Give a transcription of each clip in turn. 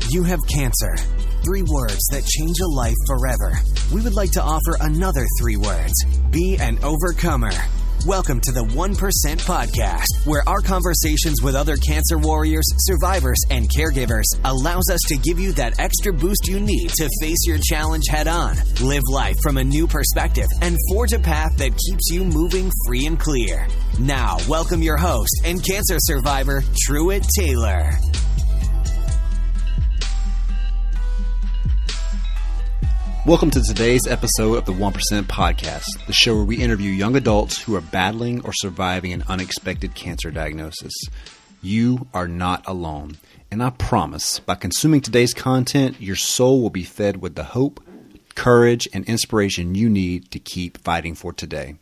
You have cancer. 3 words that change a life forever. We would like to offer another 3 words. Be an overcomer. Welcome to the 1% Podcast, where our conversations with other cancer warriors, survivors, and caregivers allows us to give you that extra boost you need to face your challenge head on, live life from a new perspective, and forge a path that keeps you moving free and clear. Now, welcome your host and cancer survivor, Truett Taylor. Welcome to today's episode of the 1% Podcast, the show where we interview young adults who are battling or surviving an unexpected cancer diagnosis. You are not alone, and I promise, by consuming today's content, your soul will be fed with the hope, courage, and inspiration you need to keep fighting for today.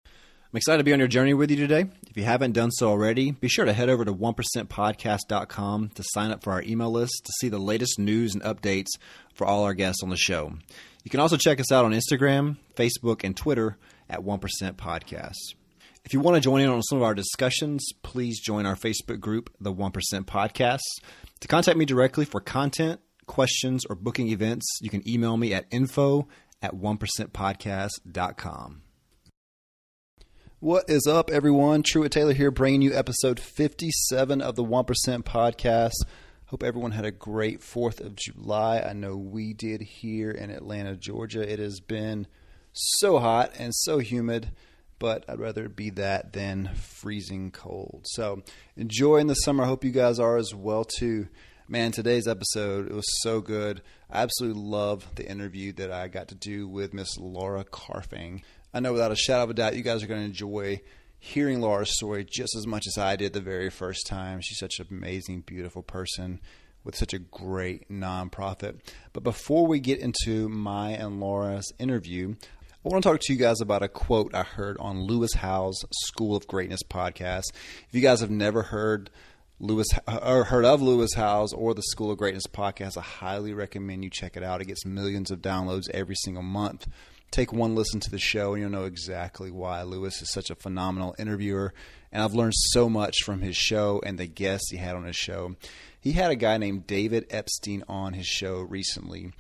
I'm excited to be on your journey with you today. If you haven't done so already, be sure to head over to 1%podcast.com to sign up for our email list to see the latest news and updates for all our guests on the show. You can also check us out on Instagram, Facebook, and Twitter at 1% Podcast. If you want to join in on some of our discussions, please join our Facebook group, the 1% Podcast. To contact me directly for content, questions, or booking events, you can email me at info@1%podcast.com. What is up, everyone? Truett Taylor here, bringing you episode 57 of the 1% Podcast. Hope everyone had a great 4th of July. I know we did here in Atlanta, Georgia. It has been so hot and so humid, but I'd rather it be that than freezing cold. So enjoying the summer. I hope you guys are as well, too. Man, today's episode, it was so good. I absolutely love the interview that I got to do with Miss Laura Carfang. I know without a shadow of a doubt, you guys are going to enjoy hearing Laura's story just as much as I did the very first time. She's such an amazing, beautiful person with such a great nonprofit. But before we get into my and Laura's interview, I want to talk to you guys about a quote I heard on Lewis Howes' School of Greatness podcast. If you guys have never heard of Lewis Howes or the School of Greatness podcast, I highly recommend you check it out. It gets millions of downloads every single month. Take one listen to the show and you'll know exactly why Lewis is such a phenomenal interviewer. And I've learned so much from his show and the guests he had on his show. He had a guy named David Epstein on his show recently.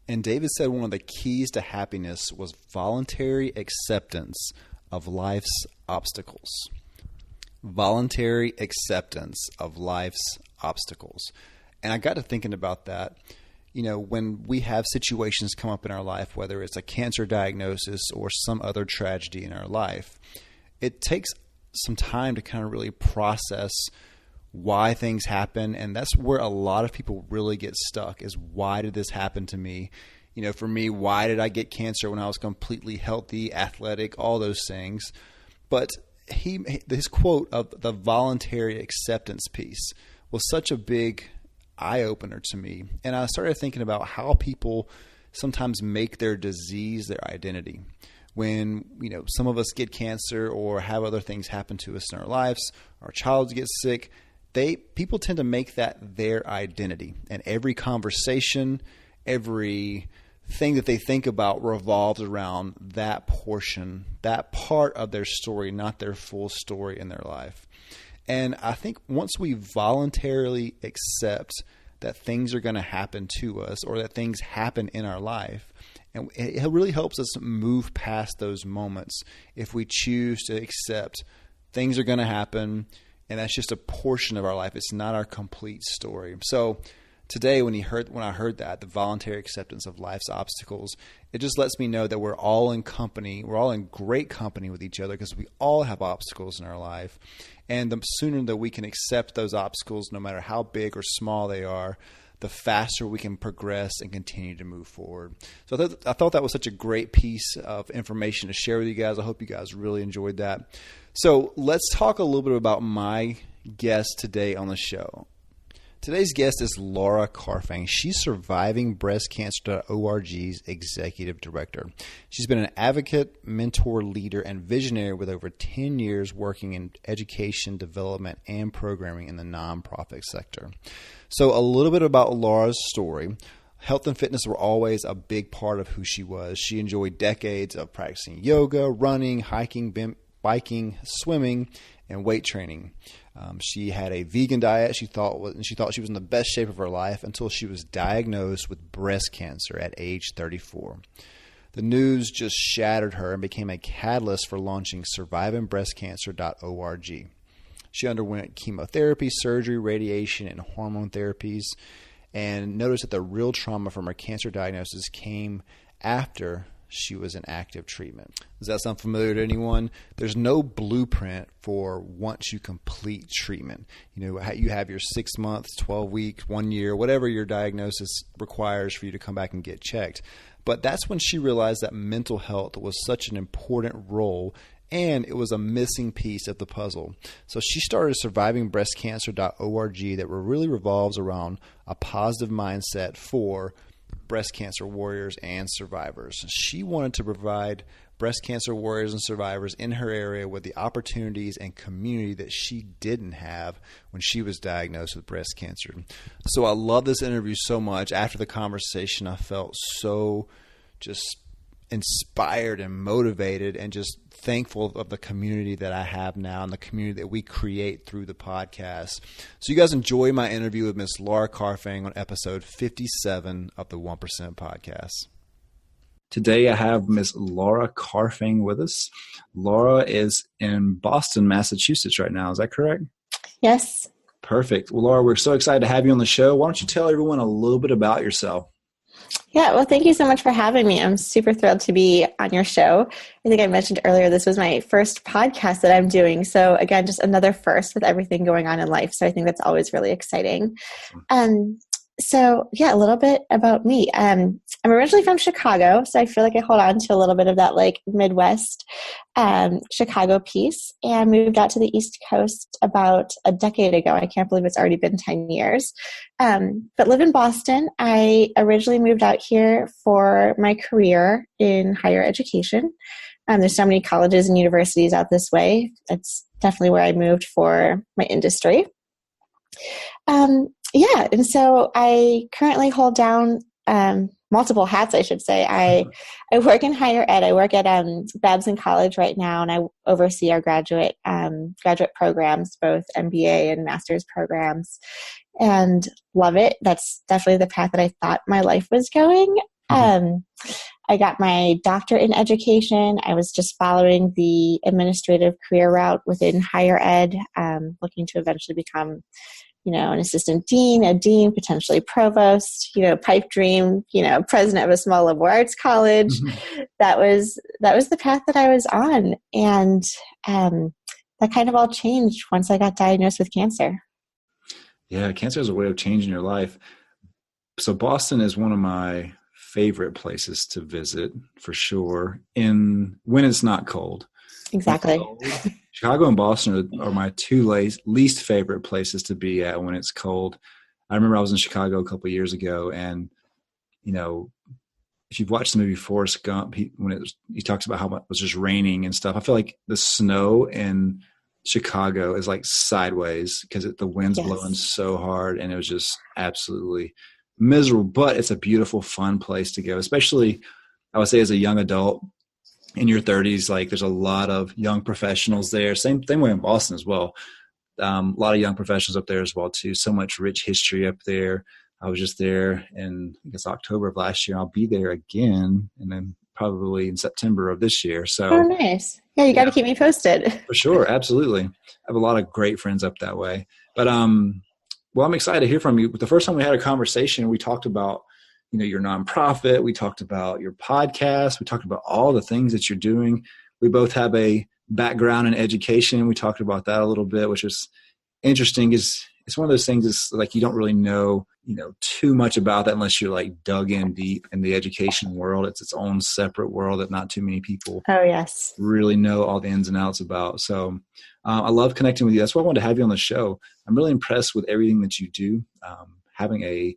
And David said one of the keys to happiness was voluntary acceptance of life's obstacles. Voluntary acceptance of life's obstacles. And I got to thinking about that. You know, when we have situations come up in our life, whether it's a cancer diagnosis or some other tragedy in our life, it takes some time to kind of really process why things happen. And that's where a lot of people really get stuck, is why did this happen to me? You know, for me, why did I get cancer when I was completely healthy, athletic, all those things? But his quote of the voluntary acceptance piece was such a big eye-opener to me. And I started thinking about how people sometimes make their disease their identity. When, you know, some of us get cancer or have other things happen to us in our lives, our child gets sick, people tend to make that their identity. And every conversation, every thing that they think about revolves around that portion, that part of their story, not their full story in their life. And I think once we voluntarily accept that things are going to happen to us or that things happen in our life, and it really helps us move past those moments if we choose to accept things are going to happen and that's just a portion of our life. It's not our complete story. So today when I heard that, the voluntary acceptance of life's obstacles, it just lets me know that we're all in company. We're all in great company with each other because we all have obstacles in our life. And the sooner that we can accept those obstacles, no matter how big or small they are, the faster we can progress and continue to move forward. So I thought that was such a great piece of information to share with you guys. I hope you guys really enjoyed that. So let's talk a little bit about my guest today on the show. Today's guest is Laura Carfang. She's survivingbreastcancerorg's executive director. She's been an advocate, mentor, leader, and visionary with over 10 years working in education, development, and programming in the nonprofit sector. So a little bit about Laura's story. Health and fitness were always a big part of who she was. She enjoyed decades of practicing yoga, running, hiking, biking, swimming, and weight training. She had a vegan diet she thought she was in the best shape of her life until she was diagnosed with breast cancer at age 34. The news just shattered her and became a catalyst for launching survivingbreastcancerorg. She underwent chemotherapy, surgery, radiation, and hormone therapies, and noticed that the real trauma from her cancer diagnosis came after she was in active treatment. Does that sound familiar to anyone? There's no blueprint for once you complete treatment. You have your 6 months, 12 weeks, 1 year, whatever your diagnosis requires for you to come back and get checked. But that's when she realized that mental health was such an important role and it was a missing piece of the puzzle. So she started survivingbreastcancerorg that really revolves around a positive mindset for breast cancer warriors and survivors. She wanted to provide breast cancer warriors and survivors in her area with the opportunities and community that she didn't have when she was diagnosed with breast cancer. So I love this interview so much. After the conversation, I felt so just inspired and motivated and just thankful of the community that I have now and the community that we create through the podcast. So you guys enjoy my interview with Miss Laura Carfang on episode 57 of the 1% podcast. Today I have Miss Laura Carfang with us. Laura is in Boston, Massachusetts right now. Is that correct? Yes. Perfect. Well, Laura, we're so excited to have you on the show. Why don't you tell everyone a little bit about yourself? Yeah, well, thank you so much for having me. I'm super thrilled to be on your show. I think I mentioned earlier this was my first podcast that I'm doing. So again, just another first with everything going on in life. So I think that's always really exciting. So yeah, a little bit about me. I'm originally from Chicago, so I feel like I hold on to a little bit of that like Midwest Chicago piece, and moved out to the East Coast about a decade ago. I can't believe it's already been 10 years. But live in Boston. I originally moved out here for my career in higher education. There's so many colleges and universities out this way. That's definitely where I moved for my industry. Yeah, and so I currently hold down multiple hats, I should say. I work in higher ed. I work at Babson College right now, and I oversee our graduate programs, both MBA and master's programs, and love it. That's definitely the path that I thought my life was going. I got my doctorate in education. I was just following the administrative career route within higher ed, looking to eventually become an assistant dean, a dean, potentially provost, pipe dream, president of a small liberal arts college. Mm-hmm. That was the path that I was on. And that kind of all changed once I got diagnosed with cancer. Yeah, cancer is a way of changing your life. So Boston is one of my favorite places to visit for sure when it's not cold. Exactly. Chicago and Boston are my two least favorite places to be at when it's cold. I remember I was in Chicago a couple of years ago, and if you've watched the movie Forrest Gump, he talks about how it was just raining and stuff. I feel like the snow in Chicago is like sideways because the wind's blowing so hard, and it was just absolutely miserable. But it's a beautiful, fun place to go, especially I would say as a young adult. In your 30s, like there's a lot of young professionals there. Same way in Boston as well. A lot of young professionals up there as well too. So much rich history up there. I was just there in October of last year. I'll be there again, and then probably in September of this year. So nice. Yeah, you got to keep me posted. For sure, absolutely. I have a lot of great friends up that way. But I'm excited to hear from you. The first time we had a conversation, we talked about your nonprofit. We talked about your podcast. We talked about all the things that you're doing. We both have a background in education. We talked about that a little bit, which is interesting. It's one of those things that's like you don't really know, too much about that unless you're like dug in deep in the education world. It's its own separate world that not too many people really know all the ins and outs about. So I love connecting with you. That's why I wanted to have you on the show. I'm really impressed with everything that you do. Having a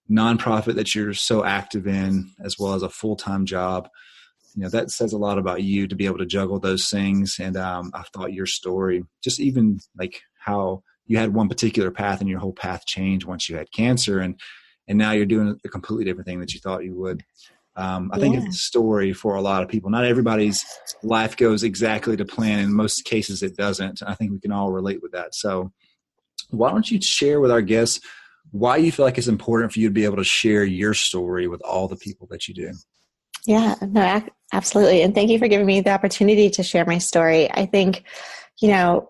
nonprofit that you're so active in, as well as a full-time job, that says a lot about you to be able to juggle those things. And I thought your story, just even like how you had one particular path and your whole path changed once you had cancer, and now you're doing a completely different thing that you thought you would. I think it's a story for a lot of people. Not everybody's life goes exactly to plan. In most cases, it doesn't. I think we can all relate with that. So why don't you share with our guests why you feel like it's important for you to be able to share your story with all the people that you do? Yeah, no, absolutely. And thank you for giving me the opportunity to share my story. I think,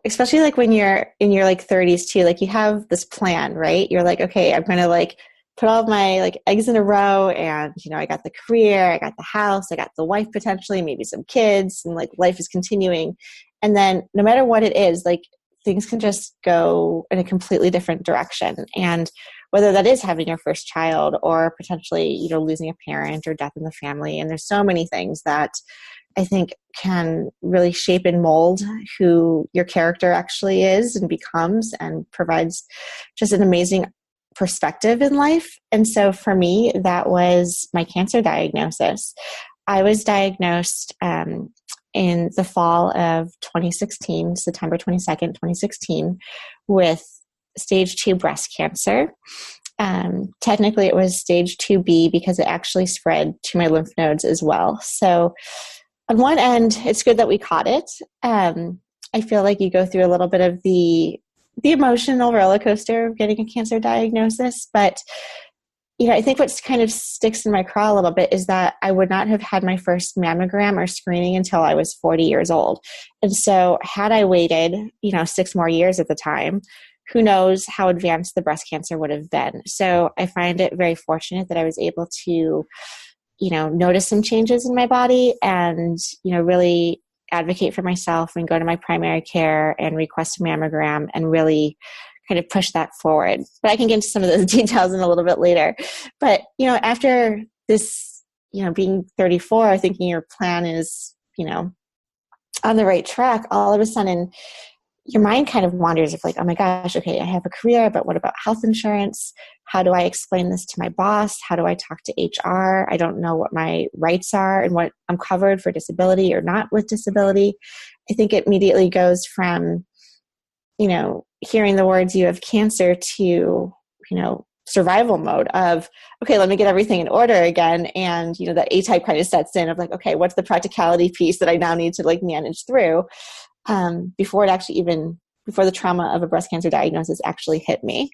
especially like when you're in your like 30s too, like you have this plan, right? You're like, okay, I'm going to like put all of my like eggs in a row, and, I got the career, I got the house, I got the wife potentially, maybe some kids, and like life is continuing. And then no matter what it is, like things can just go in a completely different direction. And whether that is having your first child or potentially, losing a parent or death in the family. And there's so many things that I think can really shape and mold who your character actually is and becomes, and provides just an amazing perspective in life. And so for me, that was my cancer diagnosis. I was diagnosed in the fall of 2016, September 22nd, 2016, with stage 2 breast cancer. Technically, it was stage 2B because it actually spread to my lymph nodes as well. So on one end, it's good that we caught it. I feel like you go through a little bit of the emotional roller coaster of getting a cancer diagnosis. But, I think what kind of sticks in my craw a little bit is that I would not have had my first mammogram or screening until I was 40 years old. And so had I waited, 6 more years at the time, who knows how advanced the breast cancer would have been. So I find it very fortunate that I was able to, notice some changes in my body and, really advocate for myself and go to my primary care and request a mammogram and really kind of push that forward. But I can get into some of those details in a little bit later. But, after this, being 34, thinking your plan is, on the right track, all of a sudden your mind kind of wanders of like, oh my gosh, okay, I have a career, but what about health insurance? How do I explain this to my boss? How do I talk to HR? I don't know what my rights are and what I'm covered for disability or not with disability. I think it immediately goes from, hearing the words you have cancer to, survival mode of, okay, let me get everything in order again. And, that A-type kind of sets in of like, okay, what's the practicality piece that I now need to like manage through? Before the trauma of a breast cancer diagnosis actually hit me.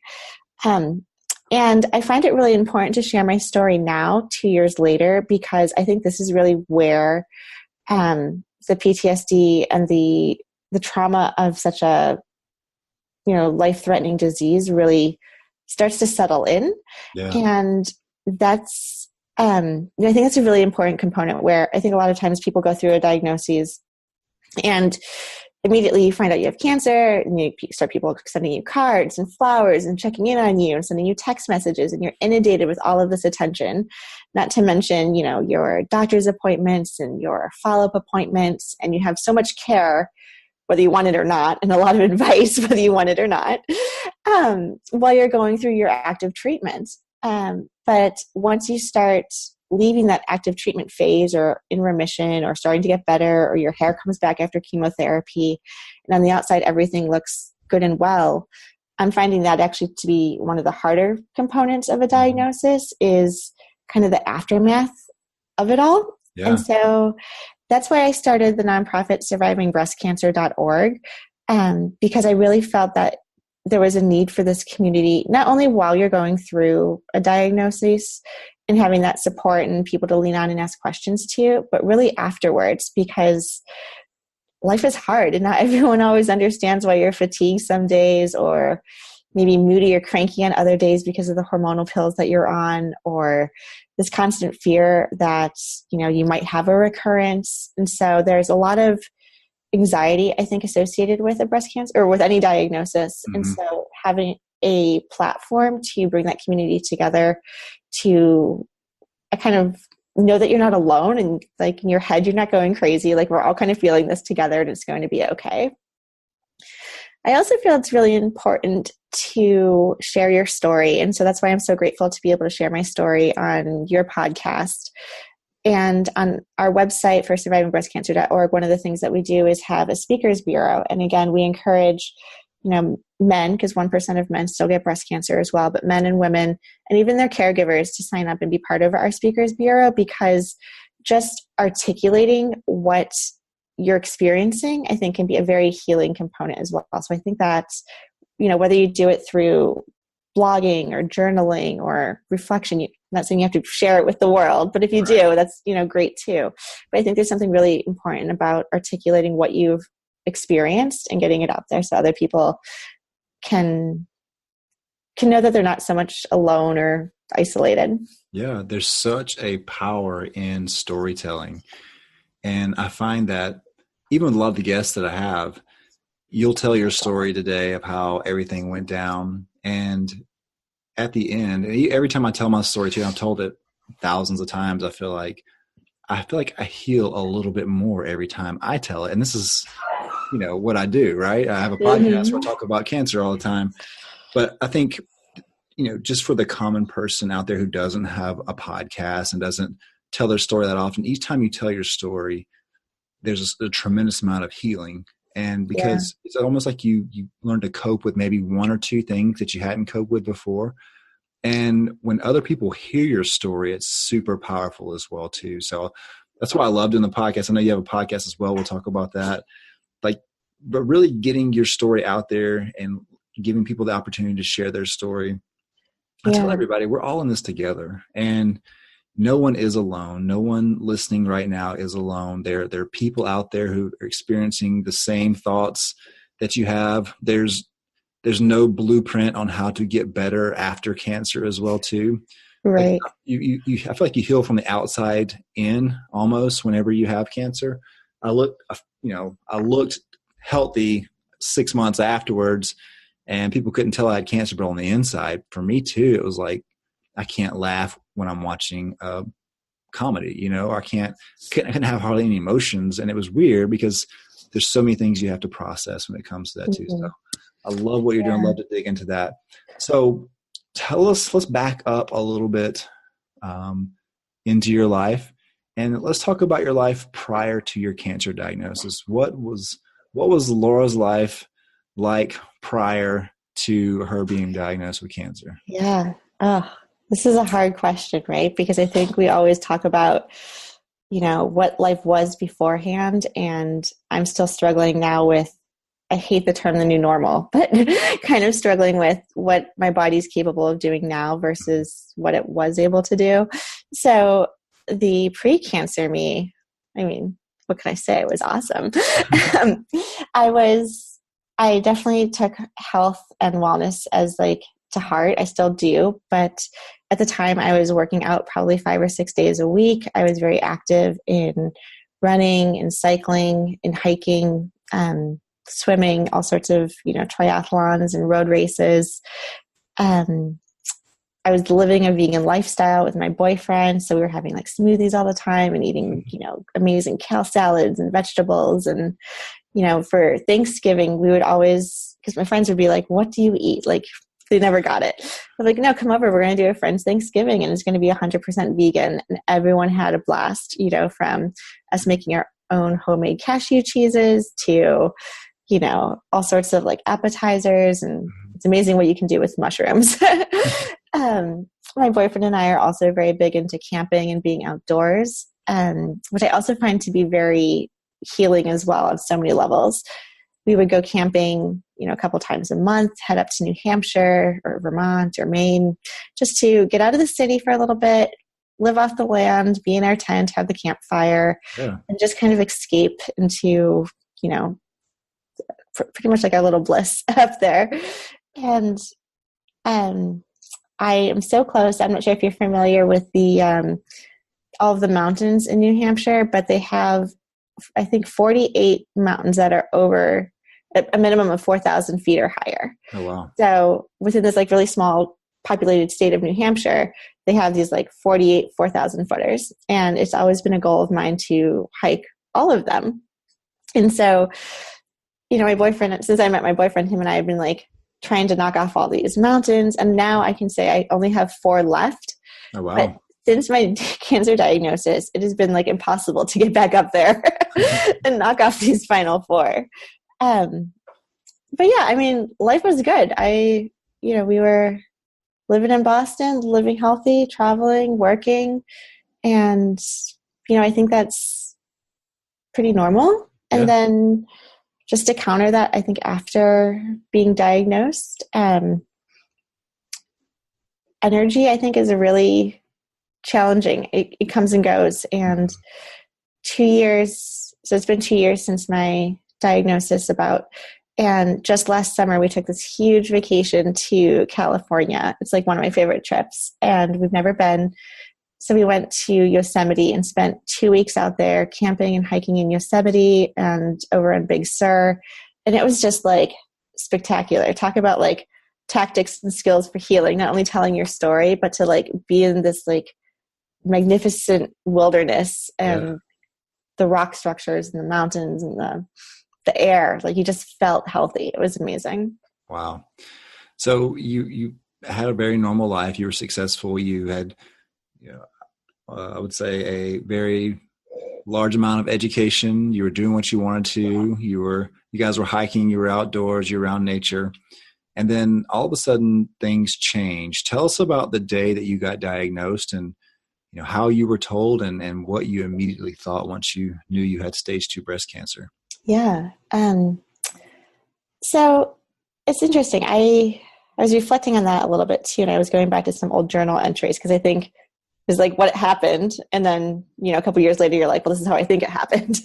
And I find it really important to share my story now, 2 years later, because I think this is really where the PTSD and the trauma of such a, life-threatening disease really starts to settle in. Yeah. And that's, I think that's a really important component where I think a lot of times people go through a diagnosis and immediately you find out you have cancer, and you start people sending you cards and flowers and checking in on you and sending you text messages, and you're inundated with all of this attention, not to mention, your doctor's appointments and your follow-up appointments, and you have so much care, whether you want it or not, and a lot of advice, whether you want it or not, while you're going through your active treatment. But once you start leaving that active treatment phase or in remission or starting to get better, or your hair comes back after chemotherapy, and on the outside everything looks good and well, I'm finding that actually to be one of the harder components of a diagnosis is kind of the aftermath of it all. Yeah. And so that's why I started the nonprofit survivingbreastcancerorg, because I really felt that there was a need for this community, not only while you're going through a diagnosis and having that support and people to lean on and ask questions to, but really afterwards, because life is hard and not everyone always understands why you're fatigued some days, or maybe moody or cranky on other days because of the hormonal pills that you're on, or this constant fear that, you might have a recurrence. And so there's a lot of anxiety, I think, associated with a breast cancer or with any diagnosis. Mm-hmm. And so having a platform to bring that community together to kind of know that you're not alone, and like in your head, you're not going crazy. Like we're all kind of feeling this together and it's going to be okay. I also feel it's really important to share your story. And so that's why I'm so grateful to be able to share my story on your podcast. And on our website for survivingbreastcancer.org, one of the things that we do is have a speakers bureau. And again, we encourage, men, because 1% of men still get breast cancer as well, but men and women and even their caregivers to sign up and be part of our Speakers Bureau, because just articulating what you're experiencing, I think, can be a very healing component as well. So I think that's, whether you do it through blogging or journaling or reflection, I'm not saying you have to share it with the world, but if you do, that's, great too. But I think there's something really important about articulating what you've experienced and getting it out there so other people can know that they're not so much alone or isolated. Yeah, there's such a power in storytelling. And I find that even with a lot of the guests that I have, you'll tell your story today of how everything went down. And at the end, every time I tell my story too, I've told it thousands of times, I feel like I heal a little bit more every time I tell it. And this is, what I do, right? I have a podcast where I talk about cancer all the time. But I think, just for the common person out there who doesn't have a podcast and doesn't tell their story that often, each time you tell your story, there's a tremendous amount of healing. And because it's almost like you learn to cope with maybe one or two things that you hadn't coped with before. And when other people hear your story, it's super powerful as well too. So that's why I love doing the podcast. I know you have a podcast as well. We'll talk about that. But really getting your story out there and giving people the opportunity to share their story. I tell everybody, we're all in this together, and no one is alone. No one listening right now is alone. There are people out there who are experiencing the same thoughts that you have. There's no blueprint on how to get better after cancer as well too. Right. I feel like you heal from the outside in almost whenever you have cancer. I looked healthy 6 months afterwards, and people couldn't tell I had cancer, but on the inside, for me too, it was like, I can't laugh when I'm watching a comedy, I couldn't have hardly any emotions. And it was weird because there's so many things you have to process when it comes to that too. So I love what you're doing. Love to dig into that. So let's back up a little bit into your life, and let's talk about your life prior to your cancer diagnosis. What was Laura's life like prior to her being diagnosed with cancer? Yeah. Oh, this is a hard question, right? Because I think we always talk about, what life was beforehand. And I'm still struggling now with, I hate the term the new normal, but kind of struggling with what my body's capable of doing now versus what it was able to do. So the pre-cancer me, what can I say? It was awesome. I definitely took health and wellness as to heart. I still do, but at the time I was working out probably 5 or 6 days a week. I was very active in running and cycling and hiking, swimming, all sorts of, triathlons and road races. I was living a vegan lifestyle with my boyfriend. So we were having smoothies all the time and eating, amazing kale salads and vegetables. And, for Thanksgiving, we would always, because my friends would be like, what do you eat? They never got it. I'm like, no, come over. We're going to do a friend's Thanksgiving and it's going to be 100% vegan. And everyone had a blast, from us making our own homemade cashew cheeses to, all sorts of appetizers. And it's amazing what you can do with mushrooms. My boyfriend and I are also very big into camping and being outdoors, which I also find to be very healing as well on so many levels. We would go camping, a couple times a month, head up to New Hampshire or Vermont or Maine, just to get out of the city for a little bit, live off the land, be in our tent, have the campfire, and just kind of escape into, pretty much our little bliss up there. And I am so close. I'm not sure if you're familiar with the all of the mountains in New Hampshire, but they have, I think, 48 mountains that are over a minimum of 4,000 feet or higher. Oh, wow. So within this really small populated state of New Hampshire, they have these 48 4,000 footers. And it's always been a goal of mine to hike all of them. And so, my boyfriend, since I met my boyfriend, him and I have been trying to knock off all these mountains. And now I can say I only have 4 left. Oh, wow. But since my cancer diagnosis, it has been impossible to get back up there and knock off these final 4. but yeah, I mean, life was good. We were living in Boston, living healthy, traveling, working. And, I think that's pretty normal. And Yeah. then just to counter that, I think after being diagnosed, energy, I think, is a really challenging. It comes and goes. And 2 years, so it's been 2 years since my diagnosis and just last summer we took this huge vacation to California. It's like one of my favorite trips, and we've never been. So we went to Yosemite and spent 2 weeks out there camping and hiking in Yosemite and over in Big Sur. And it was just like spectacular. Talk about like tactics and skills for healing, not only telling your story, but to like be in this like magnificent wilderness and the rock structures and the mountains and the air. Like you just felt healthy. It was amazing. Wow. So you had a very normal life. You were successful. You had, I would say, a very large amount of education. You were doing what you wanted to. You guys were hiking. You were outdoors. You were around nature. And then all of a sudden things changed. Tell us about the day that you got diagnosed and how you were told and what you immediately thought once you knew you had stage 2 breast cancer. Yeah. So it's interesting. I was reflecting on that a little bit too. And I was going back to some old journal entries because I think it's like what happened. And then, a couple years later, you're like, well, this is how I think it happened.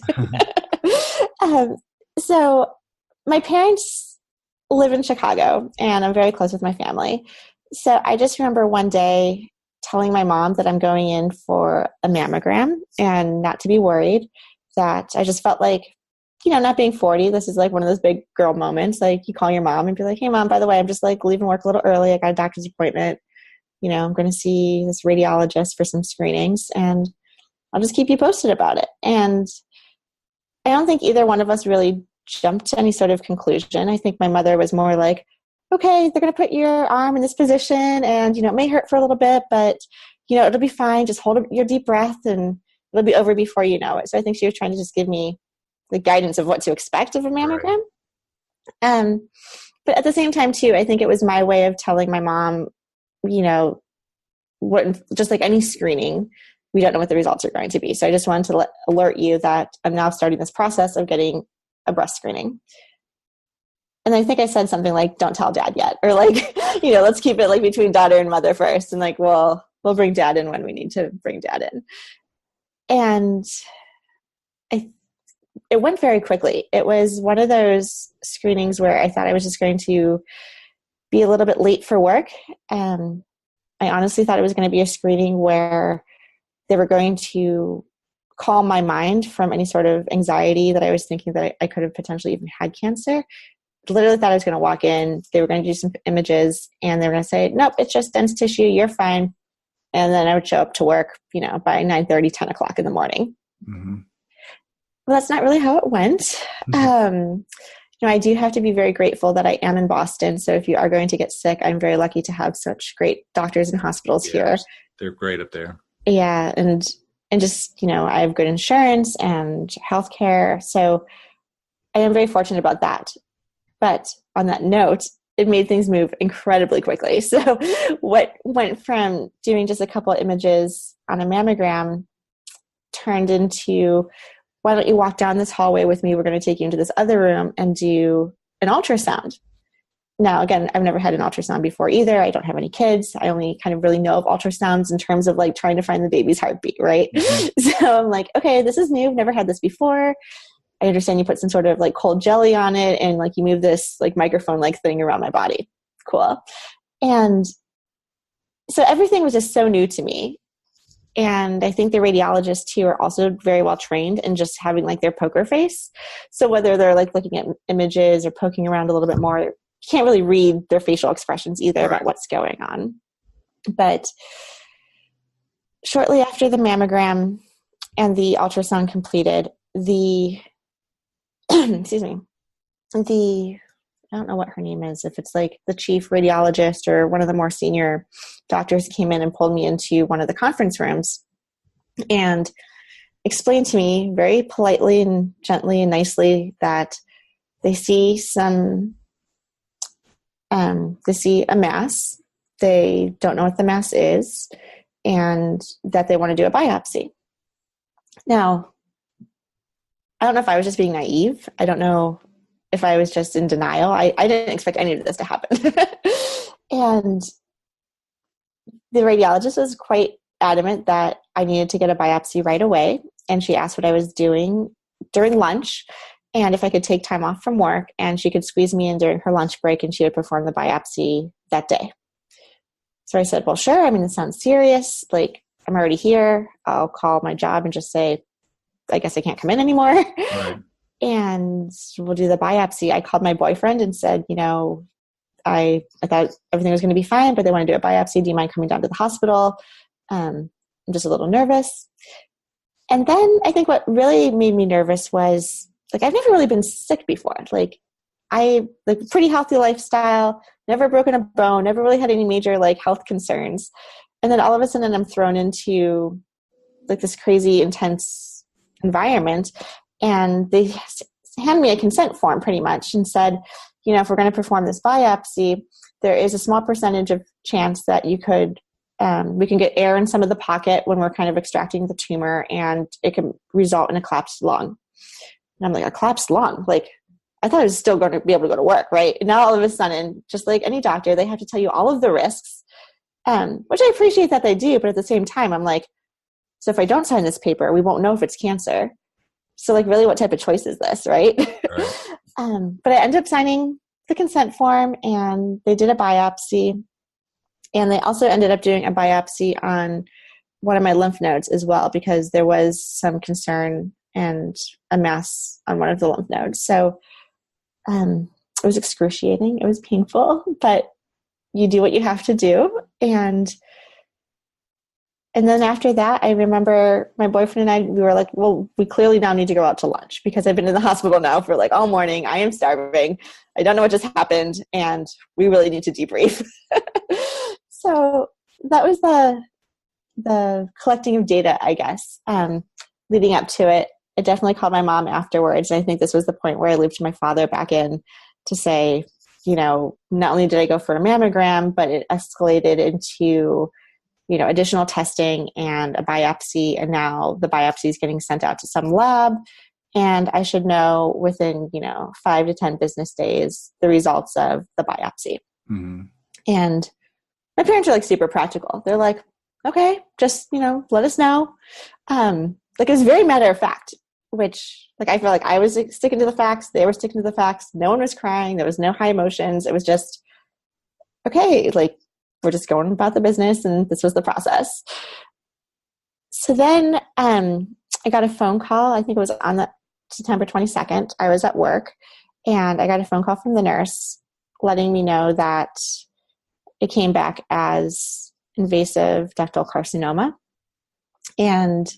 So my parents live in Chicago and I'm very close with my family. So I just remember one day telling my mom that I'm going in for a mammogram and not to be worried, that I just felt like, not being 40, this is like one of those big girl moments. Like you call your mom and be like, hey mom, by the way, I'm just like leaving work a little early. I got a doctor's appointment. I'm going to see this radiologist for some screenings and I'll just keep you posted about it. And I don't think either one of us really jumped to any sort of conclusion. I think my mother was more like, okay, they're going to put your arm in this position and, it may hurt for a little bit, but, it'll be fine. Just hold your deep breath and it'll be over before you know it. So I think she was trying to just give me the guidance of what to expect of a mammogram. Right. But at the same time too, I think it was my way of telling my mom, what, just like any screening, we don't know what the results are going to be. So I just wanted to alert you that I'm now starting this process of getting a breast screening. And I think I said something like, don't tell dad yet. Or like, let's keep it like between daughter and mother first. And like, we'll bring dad in when we need to bring dad in. And it went very quickly. It was one of those screenings where I thought I was just going to be a little bit late for work. I honestly thought it was going to be a screening where they were going to calm my mind from any sort of anxiety that I was thinking that I could have potentially even had cancer. Literally thought I was going to walk in, they were going to do some images, and they were going to say, nope, it's just dense tissue, you're fine. And then I would show up to work, by 9:30, 10 o'clock in the morning. Mm-hmm. Well, that's not really how it went. Mm-hmm. I do have to be very grateful that I am in Boston. So if you are going to get sick, I'm very lucky to have such great doctors and hospitals here. They're great up there. Yeah. And just, I have good insurance and healthcare. So I am very fortunate about that. But on that note, it made things move incredibly quickly. So what went from doing just a couple of images on a mammogram turned into, why don't you walk down this hallway with me? We're going to take you into this other room and do an ultrasound. Now, again, I've never had an ultrasound before either. I don't have any kids. I only kind of really know of ultrasounds in terms of like trying to find the baby's heartbeat, right? Mm-hmm. So I'm like, okay, this is new. I've never had this before. I understand you put some sort of like cold jelly on it and like you move this like microphone like thing around my body. Cool. And so everything was just so new to me. And I think the radiologists too are also very well trained in just having like their poker face. So whether they're like looking at images or poking around a little bit more, you can't really read their facial expressions either about what's going on. But shortly after the mammogram and the ultrasound completed, excuse me, I don't know what her name is, if it's like the chief radiologist or one of the more senior doctors came in and pulled me into one of the conference rooms and explained to me very politely and gently and nicely that they see some to see a mass. They don't know what the mass is, and that they want to do a biopsy. Now, I don't know if I was just being naive. I don't know if I was just in denial. I didn't expect any of this to happen. And the radiologist was quite adamant that I needed to get a biopsy right away. And she asked what I was doing during lunch and if I could take time off from work, and she could squeeze me in during her lunch break and she would perform the biopsy that day. So I said, well, sure. I mean, it sounds serious. Like, I'm already here. I'll call my job and just say, I guess I can't come in anymore. Right. And we'll do the biopsy. I called my boyfriend and said, I thought everything was going to be fine, but they want to do a biopsy. Do you mind coming down to the hospital? I'm just a little nervous. And then I think what really made me nervous was, like, I've never really been sick before. Like, pretty healthy lifestyle, never broken a bone, never really had any major like health concerns. And then all of a sudden I'm thrown into like this crazy intense environment, and they hand me a consent form pretty much and said, if we're going to perform this biopsy, there is a small percentage of chance that we can get air in some of the pocket when we're kind of extracting the tumor, and it can result in a collapsed lung. And I'm like, a collapsed lung? Like, I thought I was still going to be able to go to work, right? And now all of a sudden, just like any doctor, they have to tell you all of the risks, which I appreciate that they do. But at the same time, I'm like, so if I don't sign this paper, we won't know if it's cancer. So like, really, what type of choice is this, right? Right. But I ended up signing the consent form, and they did a biopsy. And they also ended up doing a biopsy on one of my lymph nodes as well, because there was some concern and a mass on one of the lymph nodes. So it was excruciating. It was painful, but you do what you have to do. And then after that, I remember my boyfriend and I, we were like, well, we clearly now need to go out to lunch, because I've been in the hospital now for like all morning. I am starving. I don't know what just happened, and we really need to debrief. So that was the collecting of data, I guess, leading up to it. I definitely called my mom afterwards. And I think this was the point where I looped my father back in to say, not only did I go for a mammogram, but it escalated into additional testing and a biopsy. And now the biopsy is getting sent out to some lab. And I should know within, 5 to 10 business days, the results of the biopsy. Mm-hmm. And my parents are like super practical. They're like, okay, just, let us know. Like, it was very matter of fact, which like, I feel like I was sticking to the facts. They were sticking to the facts. No one was crying. There was no high emotions. It was just, okay, like, we're just going about the business, and this was the process. So then I got a phone call. I think it was on the September 22nd. I was at work, and I got a phone call from the nurse letting me know that it came back as invasive ductal carcinoma. And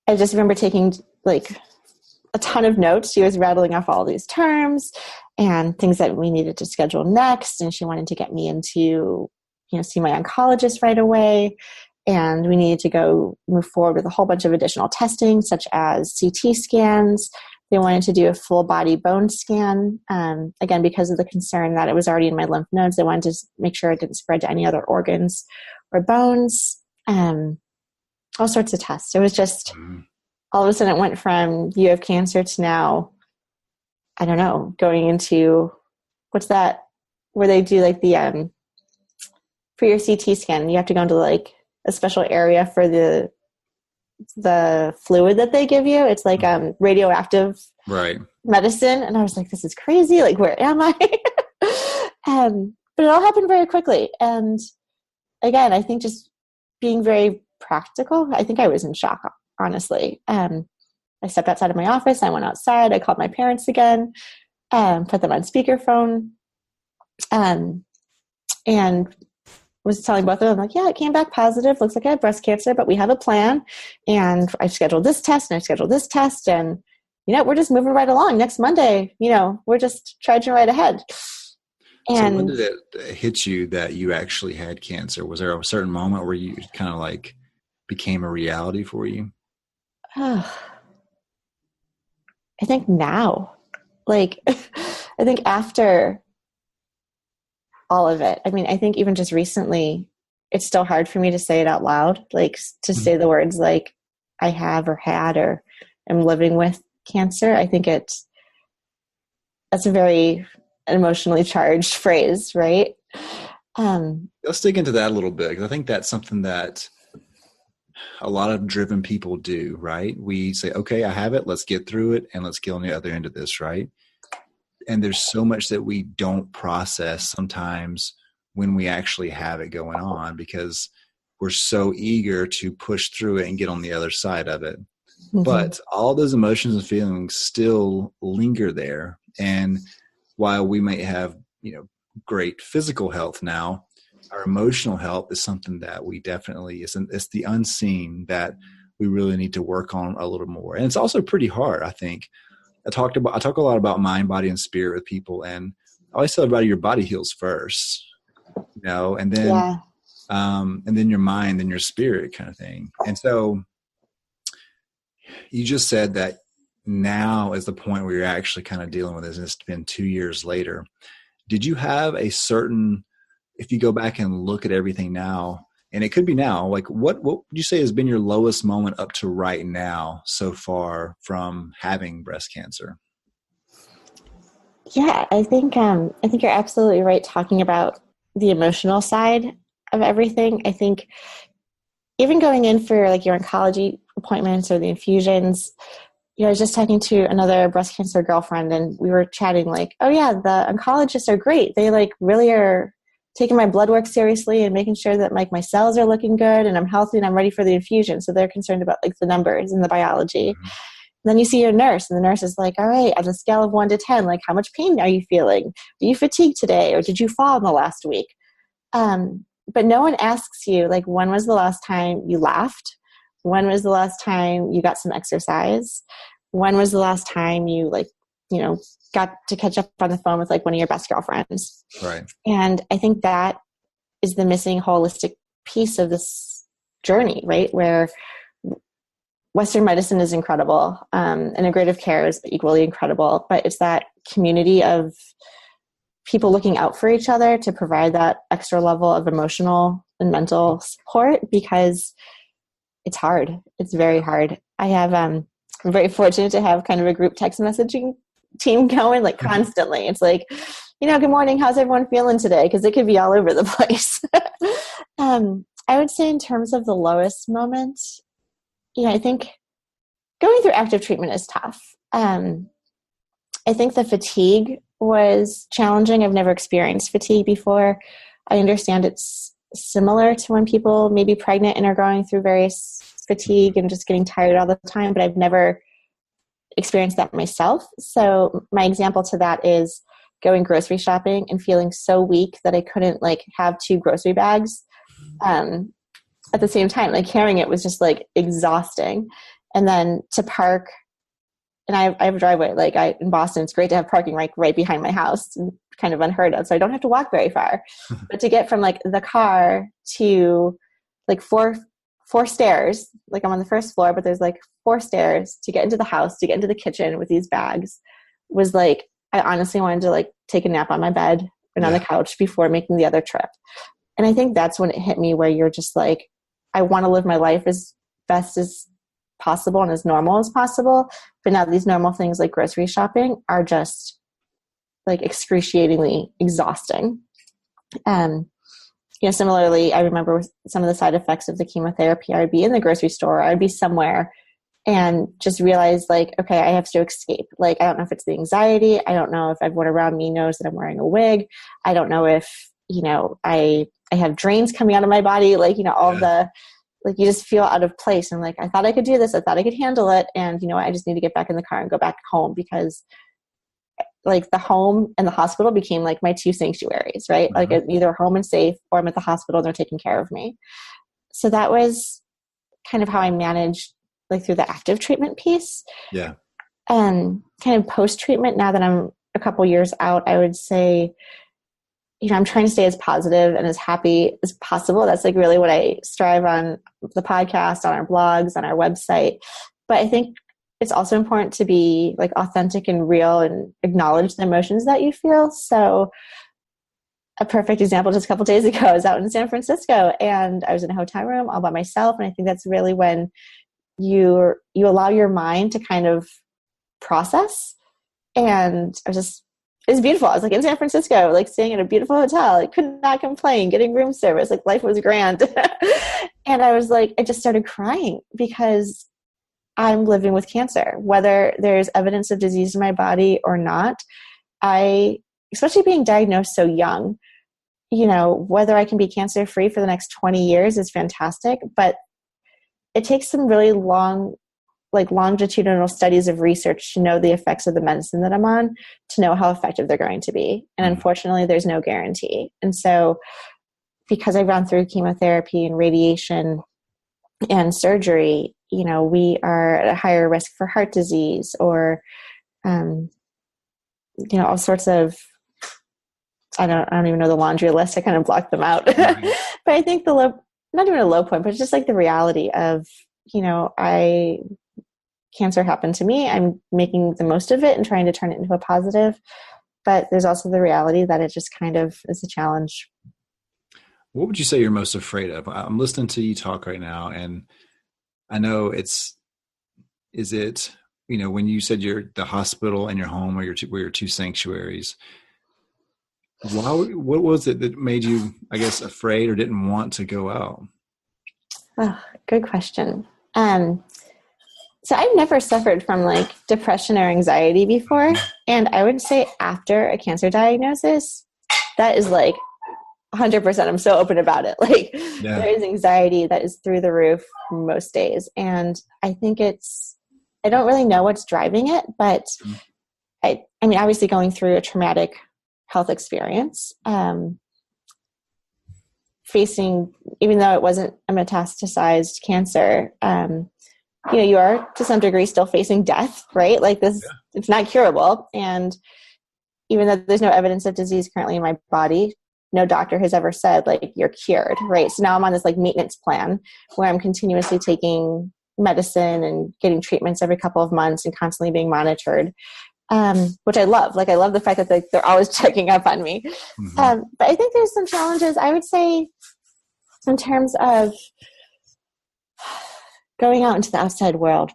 I just remember taking like a ton of notes. She was rattling off all these terms and things that we needed to schedule next. And she wanted to get me into, see my oncologist right away. And we needed to go move forward with a whole bunch of additional testing, such as CT scans. They wanted to do a full body bone scan. Again, because of the concern that it was already in my lymph nodes, they wanted to make sure it didn't spread to any other organs or bones. All sorts of tests. It was just, all of a sudden it went from you have cancer to now, I don't know, going into, what's that, where they do like the, for your CT scan, you have to go into like a special area for the fluid that they give you. It's like radioactive medicine. And I was like, this is crazy. Like, where am I? But it all happened very quickly. And again, I think just being very practical, I think I was in shock, honestly. I stepped outside of my office. I went outside. I called my parents again, put them on speakerphone, and was telling both of them, like, yeah, it came back positive. Looks like I have breast cancer, but we have a plan. And I scheduled this test and I scheduled this test. And, we're just moving right along. Next Monday, we're just trudging right ahead. And so when did it hit you that you actually had cancer? Was there a certain moment where you kind of like became a reality for you? I think now, like, I think after all of it. I mean, I think even just recently, it's still hard for me to say it out loud, like to say the words like I have or had or am living with cancer. I think that's a very emotionally charged phrase, right? Let's dig into that a little bit, because I think that's something that a lot of driven people do, right? We say, okay, I have it. Let's get through it and let's get on the other end of this, right? And there's so much that we don't process sometimes when we actually have it going on, because we're so eager to push through it and get on the other side of it. Mm-hmm. But all those emotions and feelings still linger there. And while we may have, great physical health now, our emotional health is something that we definitely it's the unseen that we really need to work on a little more. And it's also pretty hard, I think. I talk a lot about mind, body, and spirit with people, and I always tell everybody your body heals first, and then and then your mind, then your spirit, kind of thing. And so you just said that now is the point where you're actually kind of dealing with this, and it's been 2 years later. Did you have a certain, if you go back and look at everything now, and it could be now, like what would you say has been your lowest moment up to right now so far from having breast cancer? Yeah, I think you're absolutely right talking about the emotional side of everything. I think even going in for like your oncology appointments or the infusions, I was just talking to another breast cancer girlfriend, and we were chatting like, oh yeah, the oncologists are great. They like really are taking my blood work seriously and making sure that like my cells are looking good and I'm healthy and I'm ready for the infusion. So they're concerned about like the numbers and the biology. Mm-hmm. And then you see your nurse, and the nurse is like, all right, on a scale of 1 to 10, like how much pain are you feeling? Are you fatigued today? Or did you fall in the last week? But no one asks you like, when was the last time you laughed? When was the last time you got some exercise? When was the last time you got to catch up on the phone with like one of your best girlfriends? Right. And I think that is the missing holistic piece of this journey, right? Where Western medicine is incredible. Integrative care is equally incredible, but it's that community of people looking out for each other to provide that extra level of emotional and mental support, because it's hard. It's very hard. I'm very fortunate to have kind of a group text messaging team going like constantly. It's like, good morning. How's everyone feeling today? Because it could be all over the place. I would say in terms of the lowest moment, I think going through active treatment is tough. I think the fatigue was challenging. I've never experienced fatigue before. I understand it's similar to when people may be pregnant and are going through various fatigue and just getting tired all the time, but I've never experienced that myself. So my example to that is going grocery shopping and feeling so weak that I couldn't like have 2 grocery bags at the same time. Like carrying it was just like exhausting. And then to park, and I have a driveway, like in Boston, it's great to have parking right behind my house, and kind of unheard of. So I don't have to walk very far, but to get from like the car to like four stairs, like I'm on the first floor, but there's like 4 stairs to get into the house, to get into the kitchen with these bags, was like, I honestly wanted to like take a nap on my bed and on the couch before making the other trip. And I think that's when it hit me, where you're just like, I want to live my life as best as possible and as normal as possible. But now these normal things like grocery shopping are just like excruciatingly exhausting. Similarly, I remember with some of the side effects of the chemotherapy, I would be in the grocery store, I would be somewhere and just realize like, okay, I have to escape. Like, I don't know if it's the anxiety. I don't know if everyone around me knows that I'm wearing a wig. I don't know if, I have drains coming out of my body, like, all the, like, you just feel out of place. And like, I thought I could do this. I thought I could handle it. And, I just need to get back in the car and go back home, because like the home and the hospital became like my 2 sanctuaries, right? Like I'm either home and safe, or I'm at the hospital and they're taking care of me. So that was kind of how I managed like through the active treatment piece. Yeah. Kind of post-treatment, now that I'm a couple years out, I would say, I'm trying to stay as positive and as happy as possible. That's like really what I strive on the podcast, on our blogs, on our website. But I think it's also important to be like authentic and real and acknowledge the emotions that you feel. So a perfect example. Just a couple of days ago, I was out in San Francisco and I was in a hotel room all by myself. And I think that's really when you allow your mind to kind of process. And it was beautiful. I was like in San Francisco, like staying in a beautiful hotel. I could not complain, getting room service, like life was grand. And I was like, I just started crying because I'm living with cancer, whether there's evidence of disease in my body or not. Especially being diagnosed so young, whether I can be cancer free for the next 20 years is fantastic, but it takes some really long, like longitudinal studies of research to know the effects of the medicine that I'm on, to know how effective they're going to be. And unfortunately, there's no guarantee. And so because I've gone through chemotherapy and radiation and surgery, we are at a higher risk for heart disease or, all sorts of, I don't even know the laundry list. I kind of blocked them out. Right. But I think not even a low point, but just like the reality of, cancer happened to me. I'm making the most of it and trying to turn it into a positive. But there's also the reality that it just kind of is a challenge. What would you say you're most afraid of? I'm listening to you talk right now, and I know is it, when you said you're the hospital and your home or your two sanctuaries, what was it that made you, I guess, afraid or didn't want to go out? Oh, good question. So I've never suffered from like depression or anxiety before. And I would say after a cancer diagnosis, that is like 100%. I'm so open about it. Like there is anxiety that is through the roof most days. And I think I don't really know what's driving it, but I mean, obviously going through a traumatic health experience, facing, even though it wasn't a metastasized cancer, you are to some degree still facing death, right? Like this, it's not curable. And even though there's no evidence of disease currently in my body, no doctor has ever said like you're cured, right? So now I'm on this like maintenance plan where I'm continuously taking medicine and getting treatments every couple of months and constantly being monitored, which I love. Like I love the fact that they're always checking up on me. But I think there's some challenges, I would say, in terms of going out into the outside world.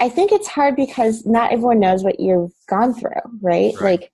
I think it's hard because not everyone knows what you've gone through, right? Like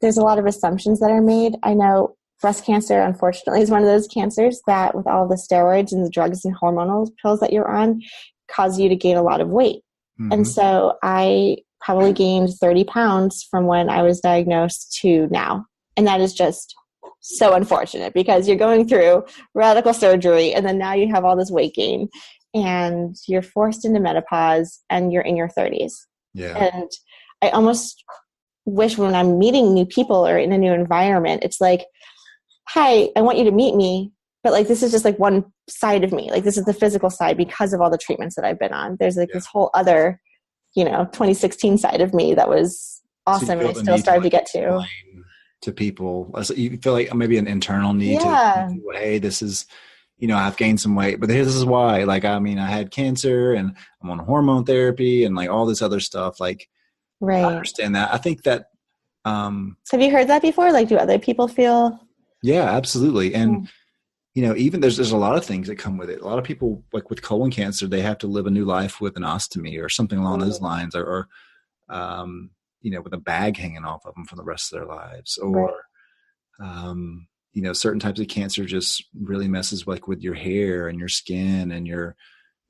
there's a lot of assumptions that are made. I know breast cancer, unfortunately, is one of those cancers that with all the steroids and the drugs and hormonal pills that you're on cause you to gain a lot of weight. And so I probably gained 30 pounds from when I was diagnosed to now. And that is just so unfortunate because you're going through radical surgery and then now you have all this weight gain and you're forced into menopause and you're in your 30s. Yeah. And I almost wish when I'm meeting new people or in a new environment, it's like, hi, I want you to meet me, but like this is just like one side of me. Like this is the physical side because of all the treatments that I've been on. There's like this whole other, 2016 side of me that was awesome and I still started to get to people. So you feel like maybe an internal need to, hey, this is, I've gained some weight, but this is why. Like, I mean, I had cancer and I'm on hormone therapy and like all this other stuff. Like, I understand that. I think that. Have you heard that before? Like, do other people feel? Yeah, absolutely. And, even there's a lot of things that come with it. A lot of people, like with colon cancer, they have to live a new life with an ostomy or something along those lines, or with a bag hanging off of them for the rest of their lives, or, certain types of cancer just really messes like with your hair and your skin and your,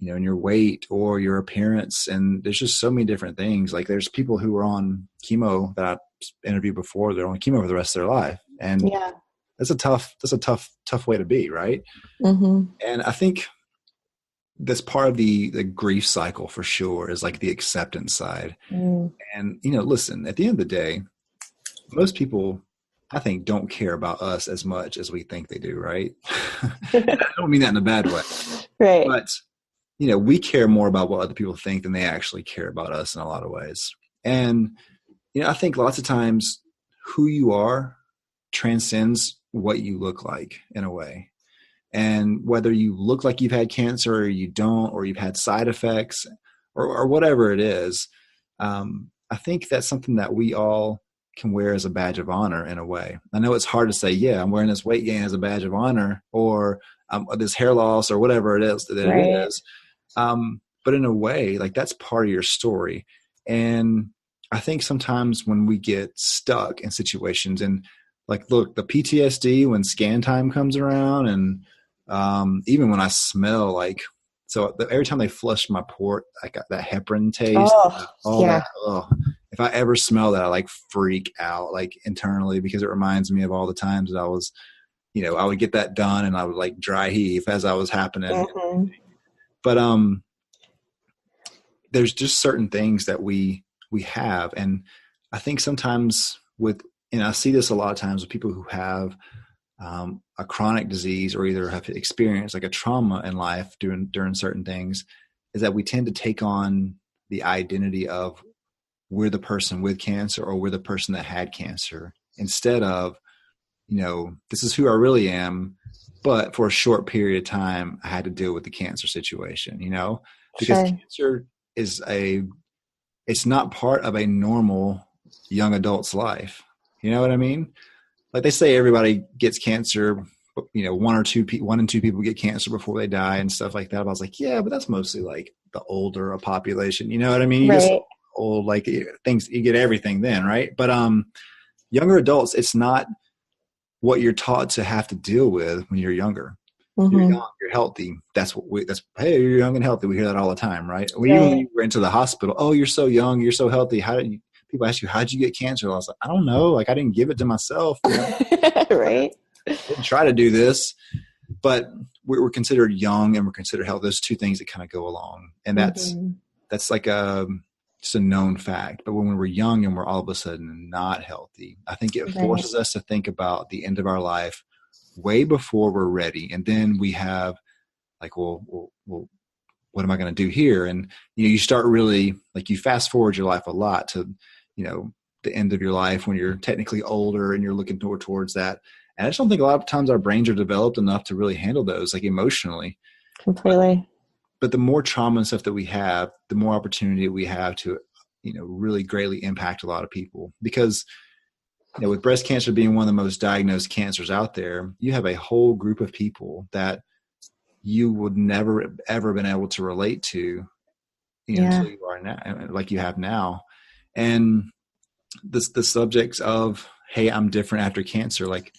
and your weight or your appearance. And there's just so many different things. Like there's people who are on chemo that I interviewed before, they're on chemo for the rest of their life. And that's a tough way to be. Right. And I think that's part of the grief cycle for sure is like the acceptance side. And, listen, at the end of the day, most people, I think, don't care about us as much as we think they do. Right. I don't mean that in a bad way. Right. But, we care more about what other people think than they actually care about us in a lot of ways. And, I think lots of times who you are transcends what you look like in a way. And whether you look like you've had cancer or you don't, or you've had side effects or whatever it is, I think that's something that we all can wear as a badge of honor in a way. I know it's hard to say, yeah, I'm wearing this weight gain as a badge of honor, or this hair loss, or whatever it is that Right. it is. But in a way, like, that's part of your story. And I think sometimes when we get stuck in situations, and like, look, the PTSD when scan time comes around, and even when I smell, like, so every time they flush my port, I got that heparin taste. All yeah. that. Oh, if I ever smell that, I like freak out, like, internally, because it reminds me of all the times that I was, I would get that done and I would like dry heave as I was happening. Mm-hmm. But there's just certain things that we have. And I think sometimes and I see this a lot of times with people who have a chronic disease, or either have experienced like a trauma in life during certain things, is that we tend to take on the identity of, we're the person with cancer, or we're the person that had cancer, instead of, this is who I really am, but for a short period of time, I had to deal with the cancer situation, because cancer it's not part of a normal young adult's life. You know what I mean? Like, they say everybody gets cancer, one in two people get cancer before they die and stuff like that. But I was like, yeah, but that's mostly like the older population. You know what I mean? You Right. get old, like, things, you get everything then, right? But younger adults, it's not what you're taught to have to deal with when you're younger. Mm-hmm. You're young, you're healthy. Hey, you're young and healthy. We hear that all the time, right? Even when you were into the hospital, oh, you're so young, you're so healthy. People ask you, how'd you get cancer? I was like, I don't know. Like, I didn't give it to myself. Right. I didn't try to do this, but we're considered young and we're considered healthy. Those two things that kind of go along. And that's like just a known fact. But when we're young and we're all of a sudden not healthy, I think it forces us to think about the end of our life way before we're ready. And then we have like, well, what am I going to do here? And, you start really, like, you fast forward your life a lot to, the end of your life when you're technically older and you're looking towards that. And I just don't think a lot of times our brains are developed enough to really handle those, like, emotionally. Completely. But the more trauma and stuff that we have, the more opportunity we have to, really greatly impact a lot of people. Because, with breast cancer being one of the most diagnosed cancers out there, you have a whole group of people that you would never ever been able to relate to, until you are now, like you have now. And the subjects of, hey, I'm different after cancer, like,